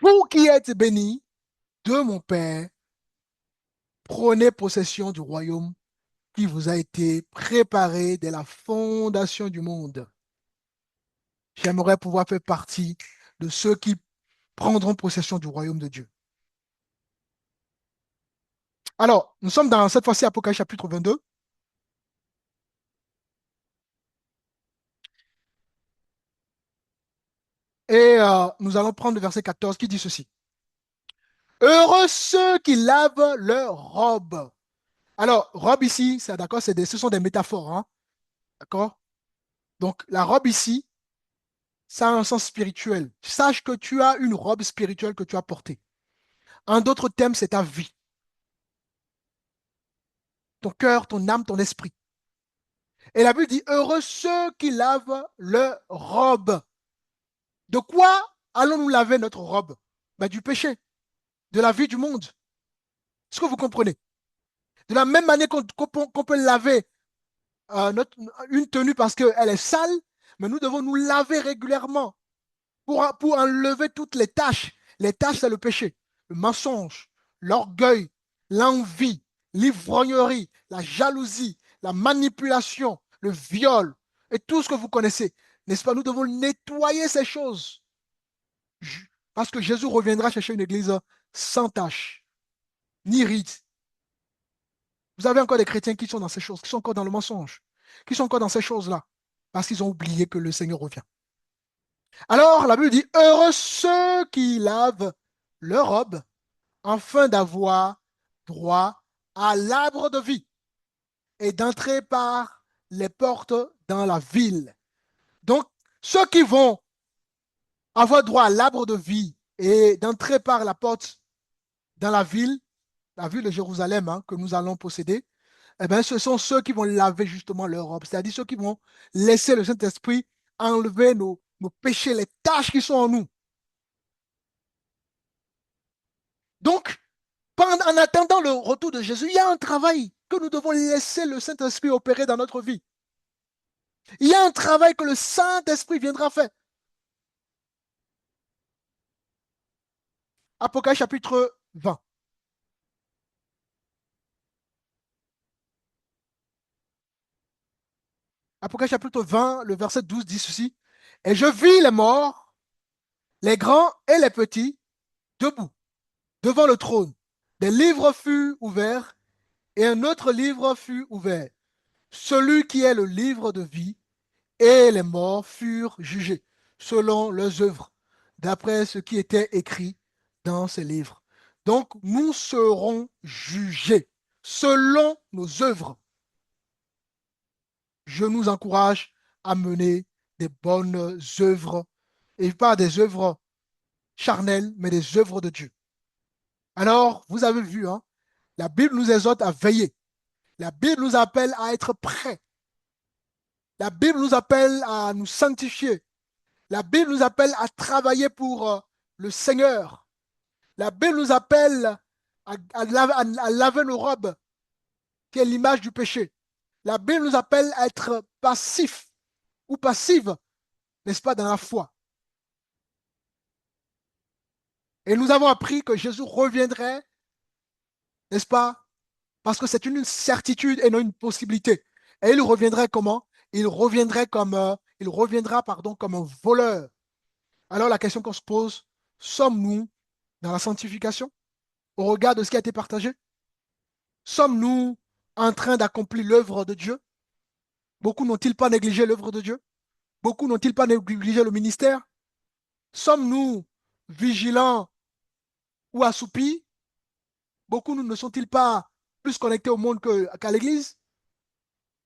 Vous qui êtes bénis de mon Père, prenez possession du royaume qui vous a été préparé dès la fondation du monde. J'aimerais pouvoir faire partie de ceux qui prendront possession du royaume de Dieu. Alors, nous sommes dans cette fois-ci Apocalypse chapitre 22. Et nous allons prendre le verset 14 qui dit ceci. Heureux ceux qui lavent leurs robes. Alors, robe ici, c'est d'accord, ce sont des métaphores, hein, d'accord? Donc, la robe ici, ça a un sens spirituel. Sache que tu as une robe spirituelle que tu as portée. En d'autres termes, c'est ta vie. Ton cœur, ton âme, ton esprit. Et la Bible dit, heureux ceux qui lavent leur robe. De quoi allons-nous laver notre robe? Ben, du péché, de la vie du monde. Est-ce que vous comprenez? De la même manière qu'on peut laver une tenue parce qu'elle est sale, mais nous devons nous laver régulièrement pour enlever toutes les tâches. Les tâches, c'est le péché, le mensonge, l'orgueil, l'envie, l'ivrognerie, la jalousie, la manipulation, le viol et tout ce que vous connaissez. N'est-ce pas? Nous devons nettoyer ces choses. Parce que Jésus reviendra chercher une église sans tâche, ni ride. Vous avez encore des chrétiens qui sont dans ces choses, qui sont encore dans le mensonge, qui sont encore dans ces choses-là, parce qu'ils ont oublié que le Seigneur revient. Alors, la Bible dit, heureux ceux qui lavent leur robe, afin d'avoir droit à l'arbre de vie et d'entrer par les portes dans la ville. Donc, ceux qui vont avoir droit à l'arbre de vie et d'entrer par la porte dans la ville de Jérusalem, hein, que nous allons posséder, eh bien, ce sont ceux qui vont laver justement leur robe, c'est-à-dire ceux qui vont laisser le Saint-Esprit enlever nos péchés, les tâches qui sont en nous. Donc, en attendant le retour de Jésus, il y a un travail que nous devons laisser le Saint-Esprit opérer dans notre vie. Il y a un travail que le Saint-Esprit viendra faire. Apocalypse chapitre 20. Apocalypse chapitre 20, le verset 12 dit ceci. Et je vis les morts, les grands et les petits, debout, devant le trône. Des livres furent ouverts et un autre livre fut ouvert, celui qui est le livre de vie, et les morts furent jugés selon leurs œuvres, d'après ce qui était écrit dans ces livres. Donc, nous serons jugés selon nos œuvres. Je nous encourage à mener des bonnes œuvres, et pas des œuvres charnelles, mais des œuvres de Dieu. Alors, vous avez vu, hein, la Bible nous exhorte à veiller. La Bible nous appelle à être prêts. La Bible nous appelle à nous sanctifier. La Bible nous appelle à travailler pour le Seigneur. La Bible nous appelle à laver nos robes, qui est l'image du péché. La Bible nous appelle à être passifs ou passives, n'est-ce pas, dans la foi. Et nous avons appris que Jésus reviendrait, n'est-ce pas, parce que c'est une certitude et non une possibilité. Et il reviendrait comment? Il reviendrait il reviendra, pardon, comme un voleur. Alors la question qu'on se pose, sommes-nous dans la sanctification au regard de ce qui a été partagé? Sommes-nous en train d'accomplir l'œuvre de Dieu? Beaucoup n'ont-ils pas négligé l'œuvre de Dieu? Beaucoup n'ont-ils pas négligé le ministère? Sommes-nous vigilants ou assoupis? Beaucoup ne sont-ils pas plus connectés au monde qu'à l'Église?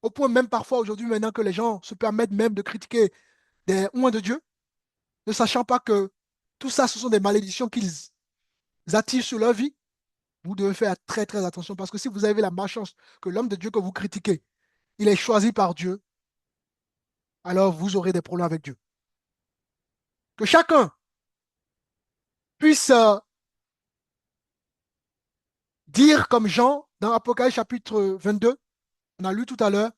Au point même parfois aujourd'hui maintenant que les gens se permettent même de critiquer des oints de Dieu, ne sachant pas que tout ça, ce sont des malédictions qu'ils attirent sur leur vie. Vous devez faire très très attention parce que si vous avez la malchance que l'homme de Dieu que vous critiquez, il est choisi par Dieu, alors vous aurez des problèmes avec Dieu. Que chacun puisse dire comme Jean dans Apocalypse chapitre 22, on a lu tout à l'heure,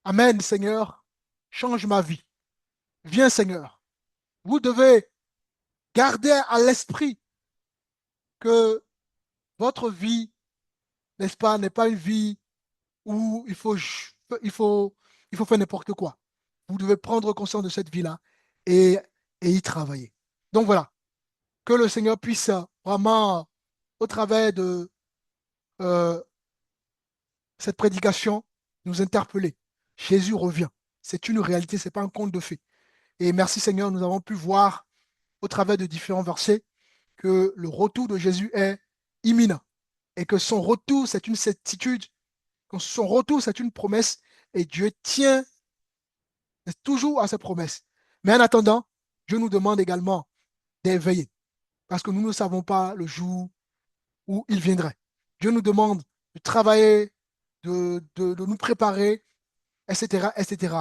Amen Seigneur, change ma vie. Viens Seigneur. Vous devez garder à l'esprit que votre vie, n'est-ce pas, n'est pas une vie où il faut, il faut faire n'importe quoi. Vous devez prendre conscience de cette vie-là et, et y travailler. Donc voilà, que le Seigneur puisse vraiment, au travers de euh, cette prédication, nous interpeller. Jésus revient. C'est une réalité, ce n'est pas un conte de fées. Et merci Seigneur, nous avons pu voir au travers de différents versets que le retour de Jésus est imminent et que son retour, c'est une certitude, que son retour, c'est une promesse et Dieu tient toujours à ses promesses. Mais en attendant, Dieu nous demande également d'éveiller parce que nous ne savons pas le jour où il viendrait. Dieu nous demande de travailler, de nous préparer, etc., etc.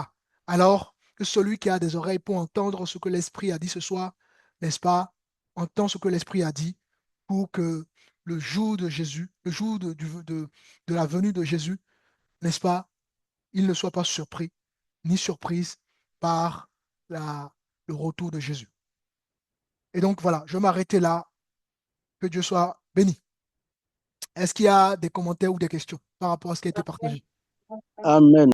Alors que celui qui a des oreilles pour entendre ce que l'Esprit a dit ce soir, n'est-ce pas, entend ce que l'Esprit a dit pour que le jour de Jésus, le jour de la venue de Jésus, n'est-ce pas, il ne soit pas surpris ni surprise par le retour de Jésus. Et donc voilà, je vais m'arrêter là. Que Dieu soit béni. Est-ce qu'il y a des commentaires ou des questions par rapport à ce qui a été partagé? Amen.